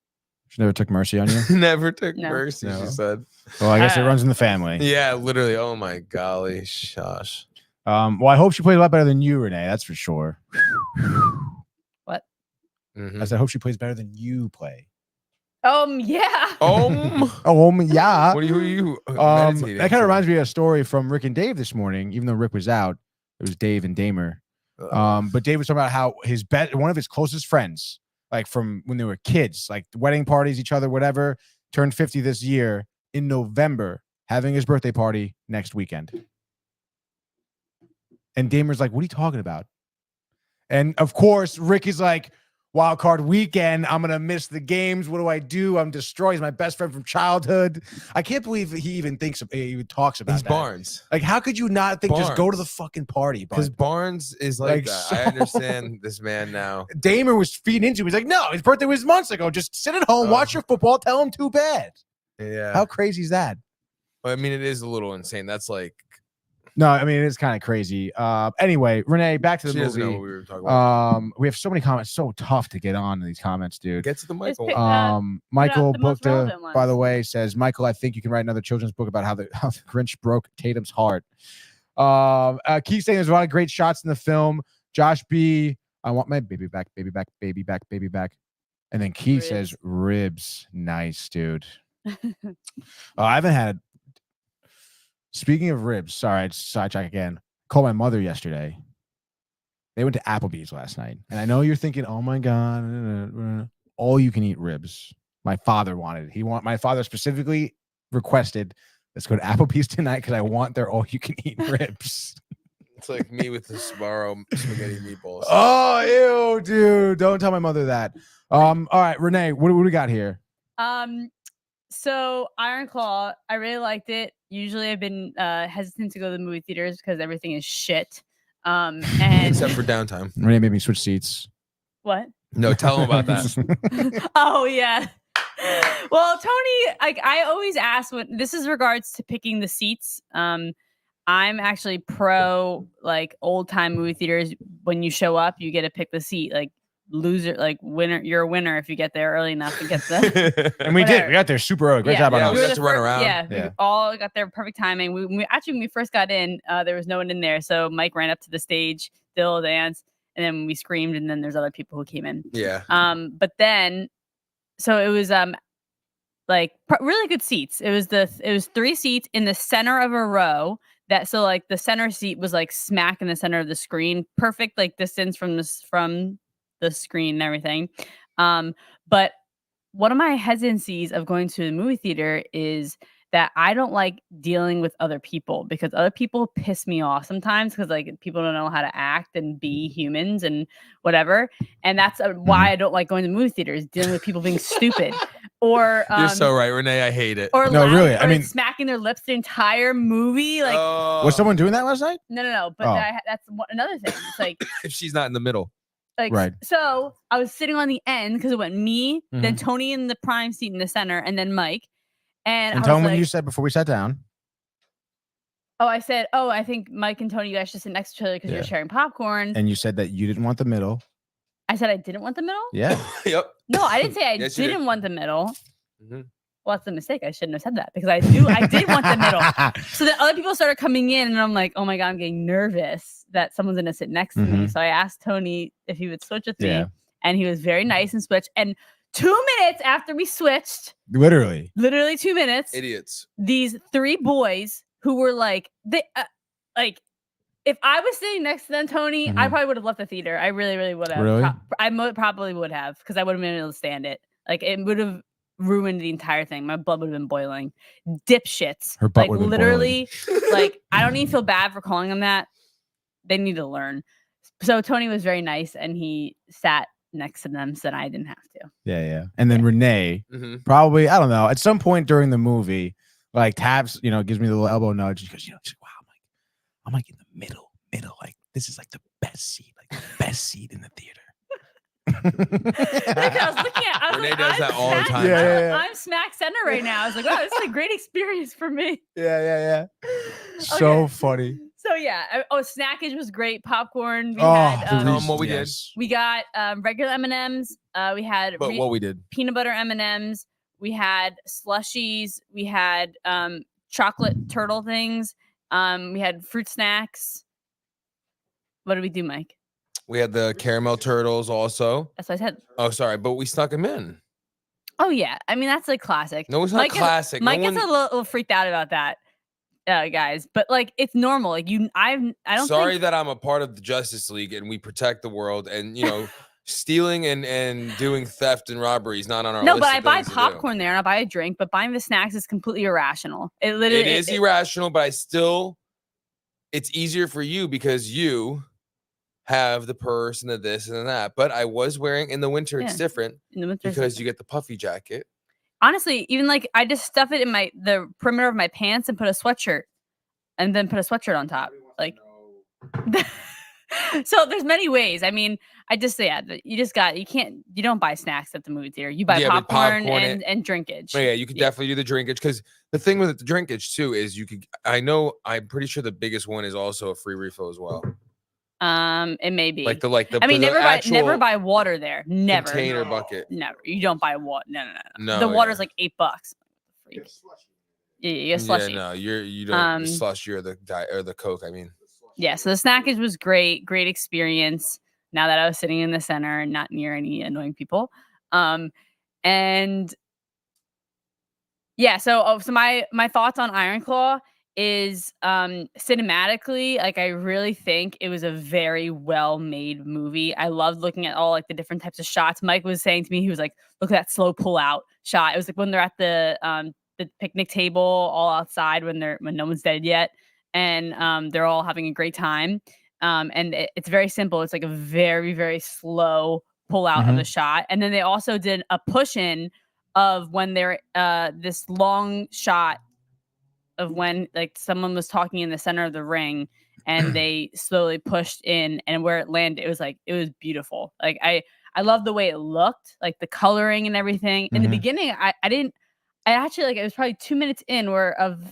She never took mercy on you? Never took mercy, she said. Well, I guess it runs in the family. Yeah, literally. Oh my golly, shush. Well, I hope she plays a lot better than you, Renee. That's for sure. What? I said, I hope she plays better than you play. Yeah. Yeah. What are you that kind of reminds me of a story from Rick and Dave this morning, even though Rick was out. It was Dave and Damer. But Dave was talking about how one of his closest friends, like from when they were kids, like wedding parties, each other, whatever, turned 50 this year in November, having his birthday party next weekend. And Damer's like, what are you talking about? And of course, Rick is like, wild card weekend. I'm going to miss the games. What do? I'm destroyed. He's my best friend from childhood. I can't believe he even talks about that. Barnes. Like, how could you not think just go to the fucking party? Because Barnes is like that. I understand this man now. Damer was feeding into him. He's like, no, his birthday was months ago. Just sit at home, watch your football, tell him too bad. Yeah. How crazy is that? Well, I mean, it is a little insane. That's like, no, I mean, it's kind of crazy. Anyway, Renee, back to the movie. Doesn't know what we were talking about. We have so many comments. So tough to get on these comments, dude. Get to the Michael. Michael Bookta, by the way, says, Michael, I think you can write another children's book about how the Grinch broke Tatum's heart. Keith saying there's a lot of great shots in the film. Josh B, I want my baby back, baby back, baby back, baby back. And then Keith says, ribs. Nice, dude. I haven't had. Speaking of ribs, sorry, I sidetrack again. Called my mother yesterday. They went to Applebee's last night. And I know you're thinking, oh my God, all you can eat ribs. My father wanted it. My father specifically requested, let's go to Applebee's tonight because I want their all you can eat ribs. It's like me with the Sbarro spaghetti meatballs. Oh, ew, dude. Don't tell my mother that. All right, Renee, what do we got here? So Iron Claw, I really liked it. Usually I've been hesitant to go to the movie theaters because everything is shit. And except for downtime. Renee made me switch seats. What? No, tell him about that. Oh yeah. Well, Tony, I always ask when this is regards to picking the seats. I'm actually pro like old time movie theaters. When you show up, you get to pick the seat. Like loser, like winner, you're a winner if you get there early enough to get the. And we did. We got there super early. Great job on us. We got to run around. Yeah, we all got there perfect timing. We actually, when we first got in, there was no one in there, so Mike ran up to the stage, did a little dance, and then we screamed, and then there's other people who came in. Yeah. But then, so it was like really good seats. It was 3 seats in the center of a row. So like the center seat was like smack in the center of the screen, perfect like distance from the screen and everything. But one of my hesitancies of going to the movie theater is that I don't like dealing with other people because other people piss me off sometimes because like people don't know how to act and be humans and whatever. And that's why I don't like going to movie theaters, dealing with people being stupid. Or you're so right, Renee. I hate it. Or no, really. I mean, smacking their lips the entire movie. Like, was someone doing that last night? No. But that's another thing. It's like if she's not in the middle. Like, right. So I was sitting on the end because it went me, then Tony in the prime seat in the center, and then Mike. And tell them what you said before we sat down. Oh, I said, I think Mike and Tony, you guys should sit next to each other because you're sharing popcorn. And you said that you didn't want the middle. I said I didn't want the middle? Yeah. Yep. No, I didn't say I didn't want the middle. Well, that's a mistake. I shouldn't have said that because I did want the middle. So then other people started coming in and I'm like, oh my God, I'm getting nervous that someone's going to sit next to me. So I asked Tony if he would switch with me and he was very nice and switched. And 2 minutes after we switched, literally 2 minutes, idiots, these 3 boys who were like, if I was sitting next to them, Tony, I probably would have left the theater. I really, really would have. Really? Probably would have because I wouldn't have been able to stand it. Like it would have ruined the entire thing. My blood would have been boiling. Dipshits. Her butt like would have been literally, like I don't even feel bad for calling them that. They need to learn. So Tony was very nice and he sat next to them so that I didn't have to. Yeah. And then Renee, probably, I don't know, at some point during the movie, like taps, gives me the little elbow nudge. She goes, she's like, wow, I'm like in the middle. Like this is like the best seat, in the theater. I was looking at. Renee does that all the time. Yeah. I'm smack center right now. I was like, wow, this is a great experience for me. Yeah. So funny. So yeah. Snackage was great. Popcorn. We tell had them what we did. We got regular M&Ms. We had what we did. Peanut butter M&Ms. We had slushies. We had chocolate turtle things. We had fruit snacks. What did we do, Mike? We had the caramel turtles also. That's what I said. Oh, sorry, but we snuck them in. Oh yeah, I mean that's like classic. No, it's not classic. Mike gets a little freaked out about that, guys. But like it's normal. Like I don't. Sorry that I'm a part of the Justice League and we protect the world, and stealing and doing theft and robbery is not on our list. No, but I buy popcorn there and I buy a drink. But buying the snacks is completely irrational. It is irrational, but it's easier for you because you have the purse and the this and that. But I was wearing in the winter. It's different in the winter because you get the puffy jacket. Honestly, even like I just stuff it in the perimeter of my pants and put a sweatshirt, and then put a sweatshirt on top. Like, so there's many ways. I mean, I just say you don't buy snacks at the movie theater. You buy popcorn and drinkage. Oh, yeah, you could definitely do the drinkage because the thing with the drinkage too is I'm pretty sure the biggest one is also a free refill as well. It may be I mean, never buy water there. Never container bucket. Never. You don't buy water. No. No, The water's like $8. Freak. Yeah, you slushy. Yeah, no, you don't slush. You're the diet or the Coke. I mean. Yeah. So the snackage was great experience. Now that I was sitting in the center and not near any annoying people, and yeah. So my thoughts on Iron Claw is cinematically, like I really think it was a very well made movie. I loved looking at all like the different types of shots. Mike was saying to me, he was like, look at that slow pull out shot. It was like when they're at the picnic table all outside when no one's dead yet, and they're all having a great time. And it's very simple. It's like a very, very slow pull out of the shot. And then they also did a push in of when they're this long shot of when like someone was talking in the center of the ring and they slowly pushed in, and where it landed, it was beautiful. Like I love the way it looked, like the coloring and everything. In the beginning, I actually like it was probably 2 minutes in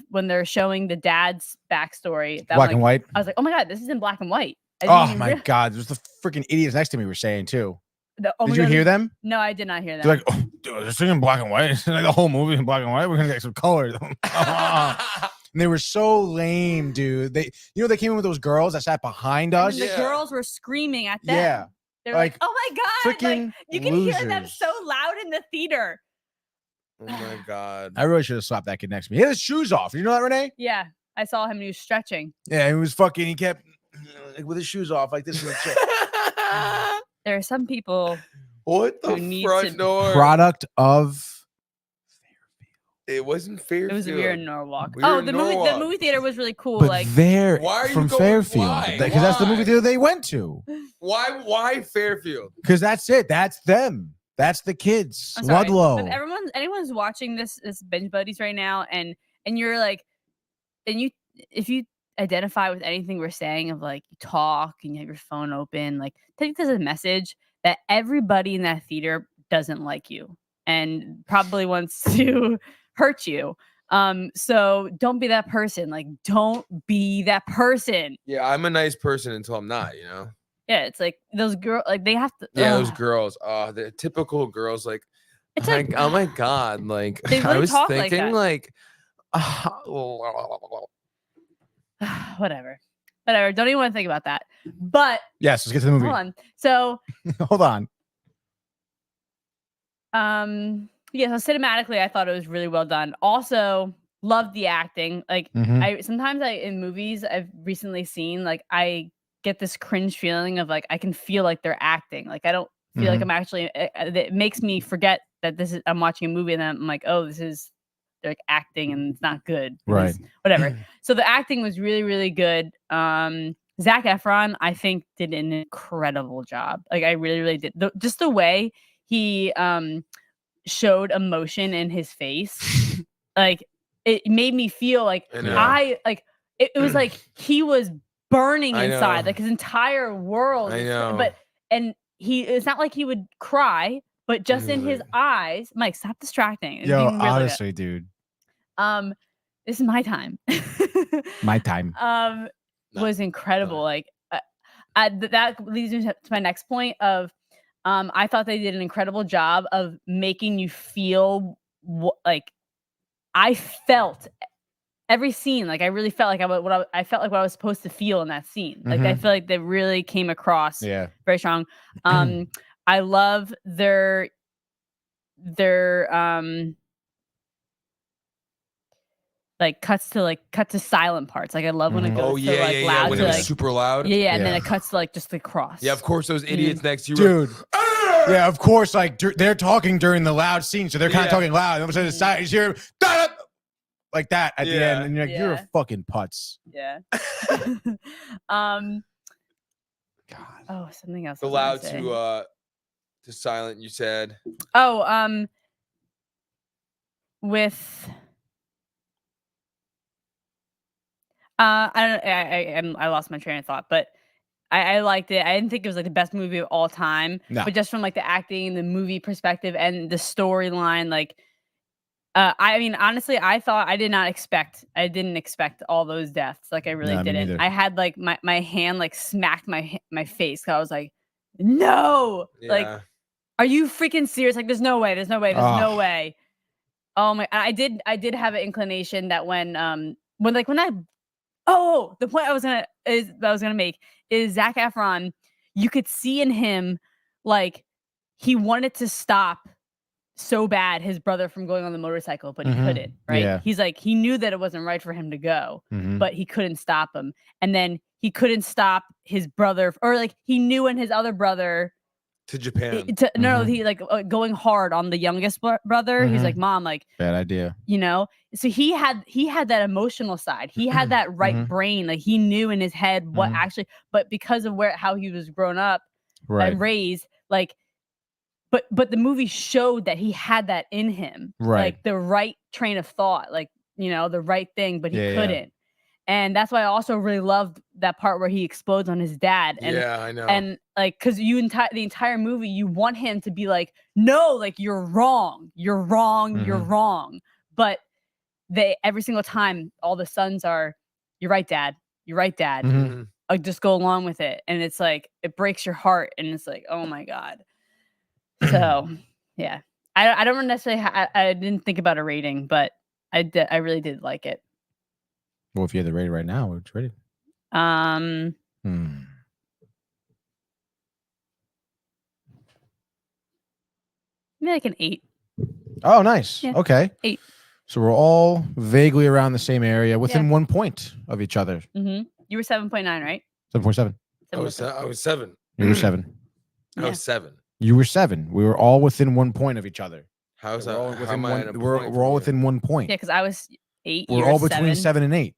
when they're showing the dad's backstory. Black and white. I was like, oh my God, this is in black and white. Oh my God, there's the freaking idiots next to me were saying too. Did you hear them? No, I did not hear them. They're like, oh, dude, they're singing black and white. Like the whole movie in black and white. We're gonna get some color. And they were so lame, dude. They came in with those girls that sat behind us. And the girls were screaming at them. Yeah, they're like, oh my God, like you can hear them so loud in the theater. Oh my God. I really should have slapped that kid next to me. He had his shoes off. You know that, Renee? Yeah, I saw him and he was stretching. Yeah, he was fucking. He kept with his shoes off like this. There are some people. What the front door? Product of. It wasn't Fairfield. It was we were in Norwalk. The movie theater was really cool. But like they're why are you from going, Fairfield because that's the movie theater they went to. Why Fairfield? Because that's it. That's them. That's the kids. Ludlow. If anyone's watching this Binge Buddies right now, and you're like, if you identify with anything we're saying of like you talk and you have your phone open, like take this as a message that everybody in that theater doesn't like you and probably wants to hurt you. So don't be that person. Like, don't be that person. Yeah, I'm a nice person until I'm not, Yeah, it's like those girls, like they have to. Yeah, those girls. The typical girls, like, it's like, oh my God, like I was thinking, like whatever. Don't even want to think about that. But yes, let's get to the movie. Hold on. So hold on. Yeah, so cinematically, I thought it was really well done. Also, Loved the acting. Like Mhm. sometimes in movies I've recently seen, like I get this cringe feeling of like I can feel like they're acting. Like I don't feel like Mhm. I'm actually. It makes me forget that I'm watching a movie and then I'm like, oh, this is they're like acting and it's not good. Right. Whatever. So the acting was really, really good. Zac Efron, I think, did an incredible job. Like I really, really did. Just the way he showed emotion in his face, like it made me feel like it was like he was burning I inside, know. like his entire world. I know. But it's not like he would cry, but just in his eyes, Mike, stop distracting. It's Yo, being weird like that. honestly, dude. This is my time. My time. Was incredible. Like that leads me to my next point of I thought they did an incredible job of making you feel like I felt every scene. Like I really felt like I felt like what I was supposed to feel in that scene. Like I feel like they really came across very strong. I love their cut to silent parts. Like I love when it goes to like loud when to it was like super loud. Yeah, and then it cuts to like just the cross. Yeah, of course those idiots next to you Dude. Yeah, of course, like they're talking during the loud scene, so they're kind of talking loud. And all of a sudden the side, you hear like that at the end, and you're like, you're a fucking putz. Yeah. Oh, something else. The loud to silent, you said. Oh, with I lost my train of thought, but I liked it. I didn't think it was like the best movie of all time, but just from like the acting, the movie perspective, and the storyline, like I mean, honestly, I didn't expect all those deaths. Like I really didn't. I had like my hand like smacked my face. I was like, no, like, are you freaking serious? Like, there's no way. There's no way. Oh my! I did have an inclination that the point I was gonna make is Zac Efron. You could see in him like he wanted to stop so bad his brother from going on the motorcycle, but he couldn't. Right? Yeah. He's like he knew that it wasn't right for him to go, Mhm. but he couldn't stop him. And then he couldn't stop his brother, or like he knew when his other brother. To Japan. No, he like going hard on the youngest brother. He's like, Mom, like bad idea. You know, so he had that emotional side. He had that right brain. Like he knew in his head what actually, but because of how he was grown up and raised, like, but the movie showed that he had that in him, like the right train of thought, like the right thing, but he couldn't. And that's why I also really loved that part where he explodes on his dad. And, I know. And like, because the entire movie, you want him to be like, no, like you're wrong, you're wrong. But every single time, all the sons are, you're right, Dad. Just go along with it, and it's like it breaks your heart, and it's like, oh my god. So yeah, I don't necessarily. I didn't think about a rating, but I really did like it. Well, if you had the rating right now, what's rated? Maybe like an 8. Oh, nice. Yeah, okay. 8. So we're all vaguely around the same area, within 1 point of each other. You were 7.9, right? 7.7. I was 7. You were 7. I was 7. You were 7. We were all within 1 point of each other. How's We're that? all How within am I at a one. We're point all from within 1 point. Yeah, because I was 8. We're all between 7 and 8.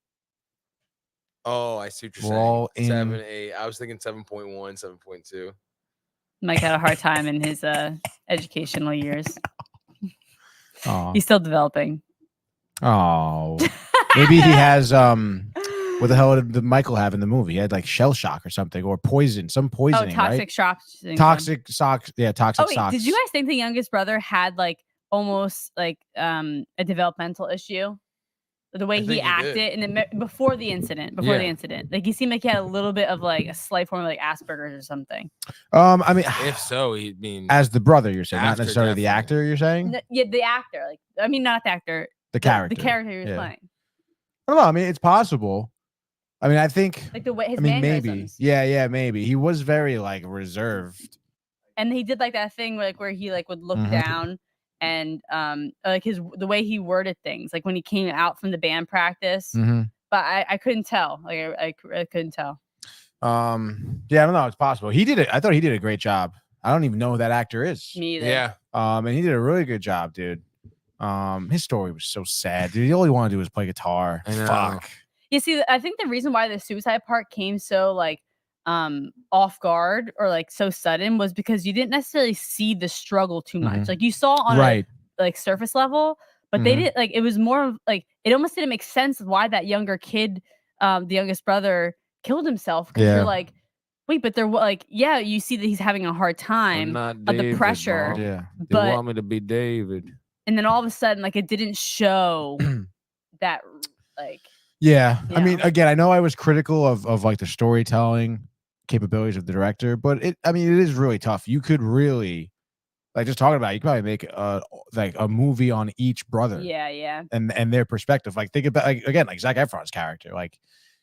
Oh, I see what you're We're saying. all in 7, 8. I was thinking 7.1, 7.2. Mike had a hard time in his educational years. Aw. He's still developing. Oh, maybe he has what the hell did Michael have in the movie? He had like shell shock or something, or poisoning, some poisoning. Toxic right? shock syndrome. Toxic socks. Yeah, toxic socks. Did you guys think the youngest brother had like almost like a developmental issue? The way he acted and before the incident, like he seemed like he had a little bit of like a slight form of like Asperger's or something. I mean, if so, he mean as the brother, you're saying, not After, necessarily the actor. You're saying, Yeah, the actor. Like, I mean, not the actor. the character. The character he was playing. I don't know. I mean, it's possible. I mean, I think. Like the way his maybe. mannerisms. Yeah, maybe he was very like reserved. And he did like that thing where he like would look down and like the way he worded things, like when he came out from the band practice. Mm-hmm. But I couldn't tell. Like I couldn't tell. Yeah, I don't know. It's possible. He did it. I thought he did a great job. I don't even know who that actor is. Me either. Yeah. And he did a really good job, dude. His story was so sad, dude. All he wanted to do was play guitar. I know. Fuck. You see, I think the reason why the suicide part came so like off guard or like so sudden was because you didn't necessarily see the struggle too much. Like you saw on a like surface level, but they didn't like it was more of like it almost didn't make sense why that younger kid, the youngest brother, killed himself because you're like, wait, but they're like, yeah, you see that he's having a hard time of the pressure. Yeah. They But want me to be David. and then all of a sudden, like it didn't show that like Yeah. I mean, again, I know I was critical of like the storytelling capabilities of the director, but it is really tough. You could really like just talking about it, you could probably make a movie on each brother. Yeah. And their perspective. Like think about like again, like Zac Efron's character. Like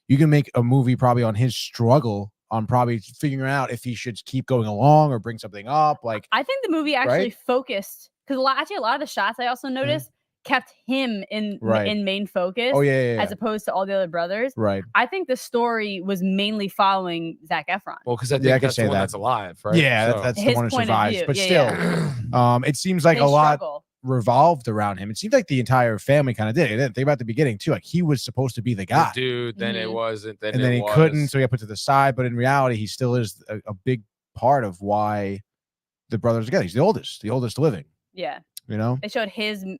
you can make a movie probably on his struggle on probably figuring out if he should keep going along or bring something up. Like I think the movie actually focused because a lot of the shots I also noticed kept him in main focus. Oh yeah. As opposed to all the other brothers. Right. I think the story was mainly following Zac Efron. Well, because I think that's the one that's alive, right? Yeah, So. that's the one who survives. But still, it seems like They a lot struggle. revolved around him. It seemed like the entire family kind of did. I didn't think about the beginning too. Like he was supposed to be the guy, Dude. Then it wasn't. Then and then it he was. couldn't, so he got put to the side. But in reality, he still is a big part of why the brothers are together. He's the oldest living. Yeah. You know, they showed him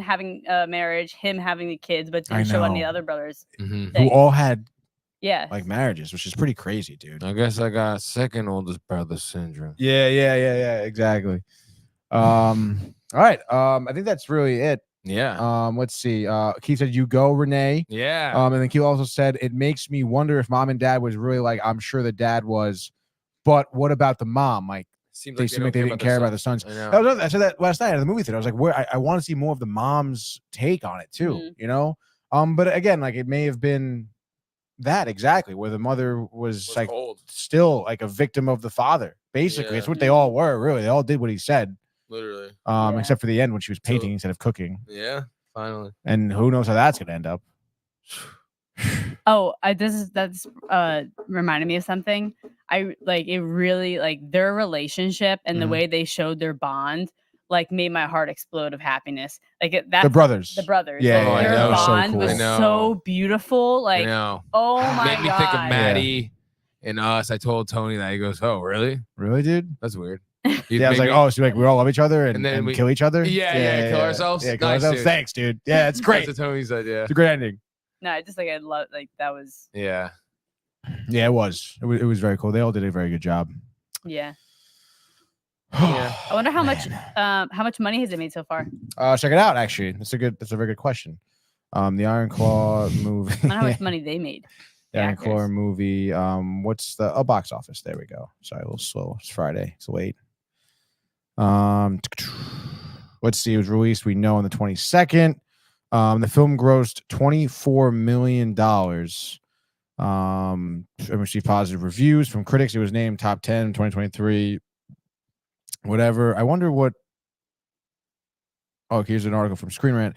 having a marriage, him having the kids, but didn't show any other brothers who all had like marriages, which is pretty crazy, dude. I guess I got second oldest brother syndrome. Yeah, exactly. All right. I think that's really it. Yeah. Let's see. Keith said, "You go, Renee." Yeah. And then Keith also said, "It makes me wonder if mom and dad was really like I'm sure the dad was, but what about the mom? Like they seem like they didn't care about the sons." I said that last night at the movie theater. I was like, I want to see more of the mom's take on it too. You know. But again, like it may have been that exactly where the mother was like still like a victim of the father. Basically, it's what they all were. Really, they all did what he said. Literally. Except for the end when she was painting instead of cooking. Yeah, finally. And who knows how that's gonna end up. Oh, that's reminded me of something. I like it really like their relationship and the way they showed their bond like made my heart explode of happiness. Like that's the brothers. Yeah, like, their bond so cool. was so beautiful. Like, I know. Oh my Made me think of Maddie and us. I told Tony that. He goes, "Oh, really? Really, dude? That's weird." I was like, "Oh, so like we all love each other and then we kill each other? Yeah, kill ourselves. Yeah, kill Nice, ourselves. dude. Thanks, dude. Yeah, it's great. That's what Tony said. Yeah, it's a great ending. No, I just like I love like that was Yeah, it was. It was very cool. They all did a very good job. Yeah. I wonder how much money has it made so far? Check it out. Actually, that's a very good question. The Iron Claw movie. I wonder how much money they made. The Iron Claw movie. What's the box office? There we go. Sorry, a little slow. It's Friday. It's late. Let's see. It was released, we know, on the 22nd. The film grossed $24 million. Received positive reviews from critics. It was named top 10 in 2023. Whatever. I wonder what. Oh, here's an article from Screen Rant.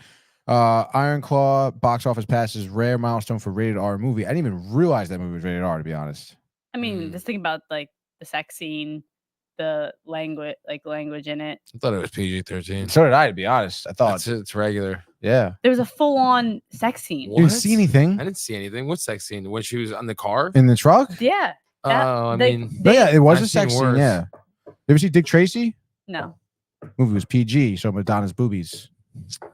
Iron Claw box office passes rare milestone for rated R movie. I didn't even realize that movie was rated R, to be honest. I mean, just think about like the sex scene, the language in it. I thought it was PG-13. So did I, to be honest. I thought it's regular. Yeah. There was a full-on sex scene. You didn't see anything? I didn't see anything. What sex scene? When she was on the car? In the truck? Yeah. Yeah, it was a sex scene. Yeah. You ever see Dick Tracy? No. Movie was PG, so Madonna's boobies.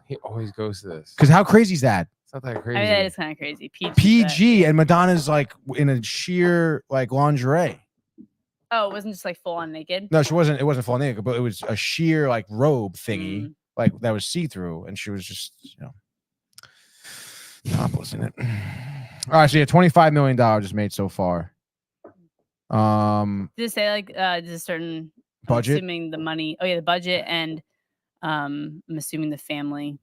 He always goes to this. Because how crazy is that? It's not that crazy. I mean, that is kind of crazy. PG and Madonna's like in a sheer like lingerie. Oh, it wasn't just like full on naked. No, she wasn't. It wasn't full naked, but it was a sheer like robe thingy, like that was see through, and she was just topless in it. All right, so yeah, $25 million is made so far. Did it say like there's a certain budget? I'm assuming the money. Oh yeah, the budget and I'm assuming the family.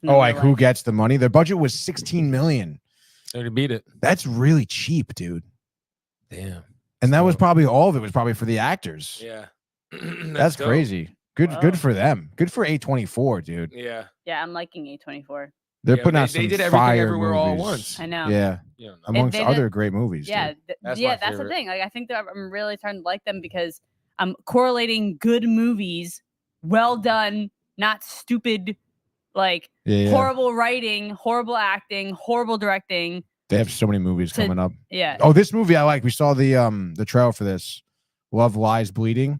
Oh, like who gets the money? Their budget was $16 million. They beat it. That's really cheap, dude. Damn. And that was probably all of it was probably for the actors. Yeah. That's crazy. Good for them. Good for A24, dude. Yeah. Yeah, I'm liking A24. They're putting out they some did everything fire everywhere all at movies. once. I know. Yeah. Yeah. Amongst They other did- great movies. Yeah, dude. That's yeah, my that's the favorite. thing. Like, I think that I'm really starting to like them because I'm correlating good movies, well done, not stupid, like Yeah. horrible writing, horrible acting, horrible directing. They have so many movies to- coming up. Yeah. Oh, this movie I like. We saw the trailer for this. Love Lies Bleeding.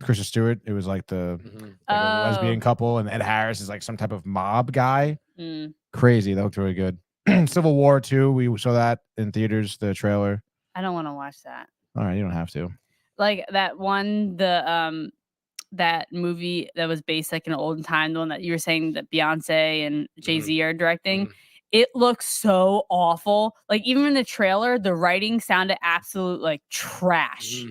Kristen Stewart. It was like a lesbian couple, and Ed Harris is like some type of mob guy. Mm. Crazy. That looked really good. Civil War 2. We saw that in theaters. The trailer. I don't want to watch that. All right, you don't have to. Like that one, that movie that was based like in an olden time, the one that you were saying that Beyonce and Jay-Z are directing. It looks so awful. Like even in the trailer, the writing sounded absolute like trash.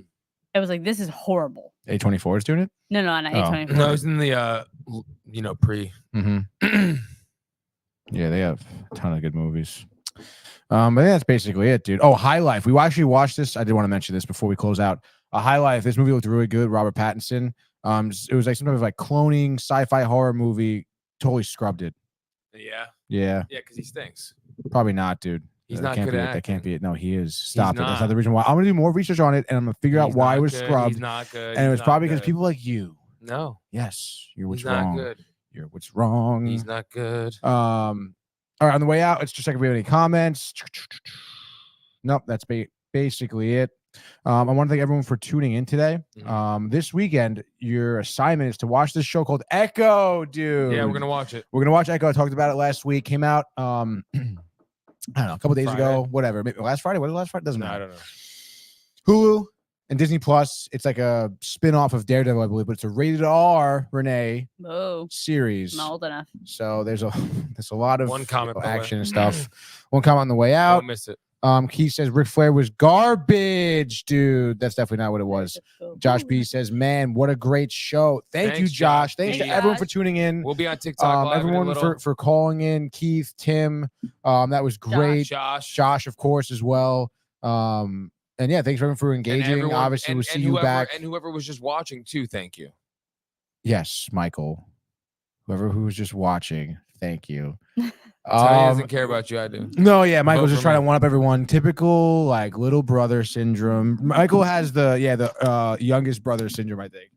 It was like, this is horrible. A24 is doing it? No, not A24. No, it was in the pre. Mm-hmm. Yeah, they have a ton of good movies. But that's basically it, dude. Oh, High Life. We actually watched this. I did want to mention this before we close out. High Life. This movie looked really good. Robert Pattinson. It was like some type of like cloning sci-fi horror movie. Totally scrubbed it. Yeah. Yeah. Yeah, because he stinks. Probably not, dude. He's That not can't good be at it. That can't acting. be it. No, he is. Stop it. That's not. not the reason why. I'm gonna do more research on it, and I'm gonna figure out He's why not it was good. scrubbed. He's not good. And it He's was not probably because good. people like you. No. Yes, you're what's He's not wrong. good. You're what's wrong. He's not good. All right, on the way out, let's just check if we have any comments. Nope, that's basically it. I want to thank everyone for tuning in today. This weekend, your assignment is to watch this show called Echo, dude. Yeah, we're gonna watch it. We're gonna watch Echo. I talked about it last week. Came out, I don't know, a couple days ago. Whatever. Maybe last Friday. What was last Friday? Doesn't matter. I don't know. Hulu and Disney Plus. It's like a spin-off of Daredevil, I believe, but it's a rated R, Renee, series. I'm not old enough. So there's a lot of One comment, by the way. action and stuff. One comment on the way out. Don't miss it. Keith says Ric Flair was garbage, dude. That's definitely not what it was. Josh B says, man, what a great show. Thank you, Josh. Thanks to everyone for tuning in. We'll be on TikTok. Live in a Everyone little. for calling in. Keith, Tim, that was great. Josh, of course, as well. And yeah, thanks everyone for engaging. everyone- Obviously, we'll see you whoever, back. And whoever was just watching too, thank you. Yes, Michael. Whoever who was just watching, thank you. Tony doesn't care about you. I do. No, yeah, Michael's Vote just for trying me. to one up everyone. Typical like little brother syndrome. Michael has the youngest brother syndrome, I think.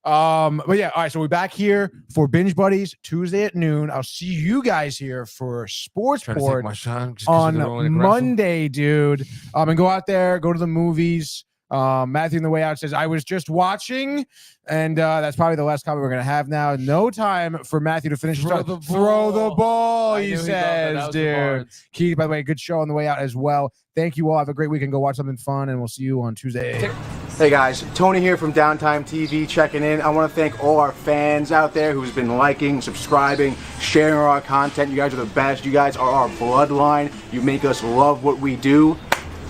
But yeah, all right. So we're back here for Binge Buddies Tuesday at noon. I'll see you guys here for Sports Trying to take Board my shot just 'cause on you're the only aggressive. Monday, dude. And go out there, go to the movies. Matthew on the way out says, I was just watching, and that's probably the last comment we're gonna have now. No time for Matthew to finish. Throw his the Throw the ball. ball, I he knew he thought that. That says, was the dude. Barnes. Keith, by the way, good show on the way out as well. Thank you all. Have a great weekend. Go watch something fun, and we'll see you on Tuesday. Hey guys, Tony here from Downtime TV checking in. I want to thank all our fans out there who's been liking, subscribing, sharing our content. You guys are the best. You guys are our bloodline. You make us love what we do.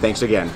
Thanks again.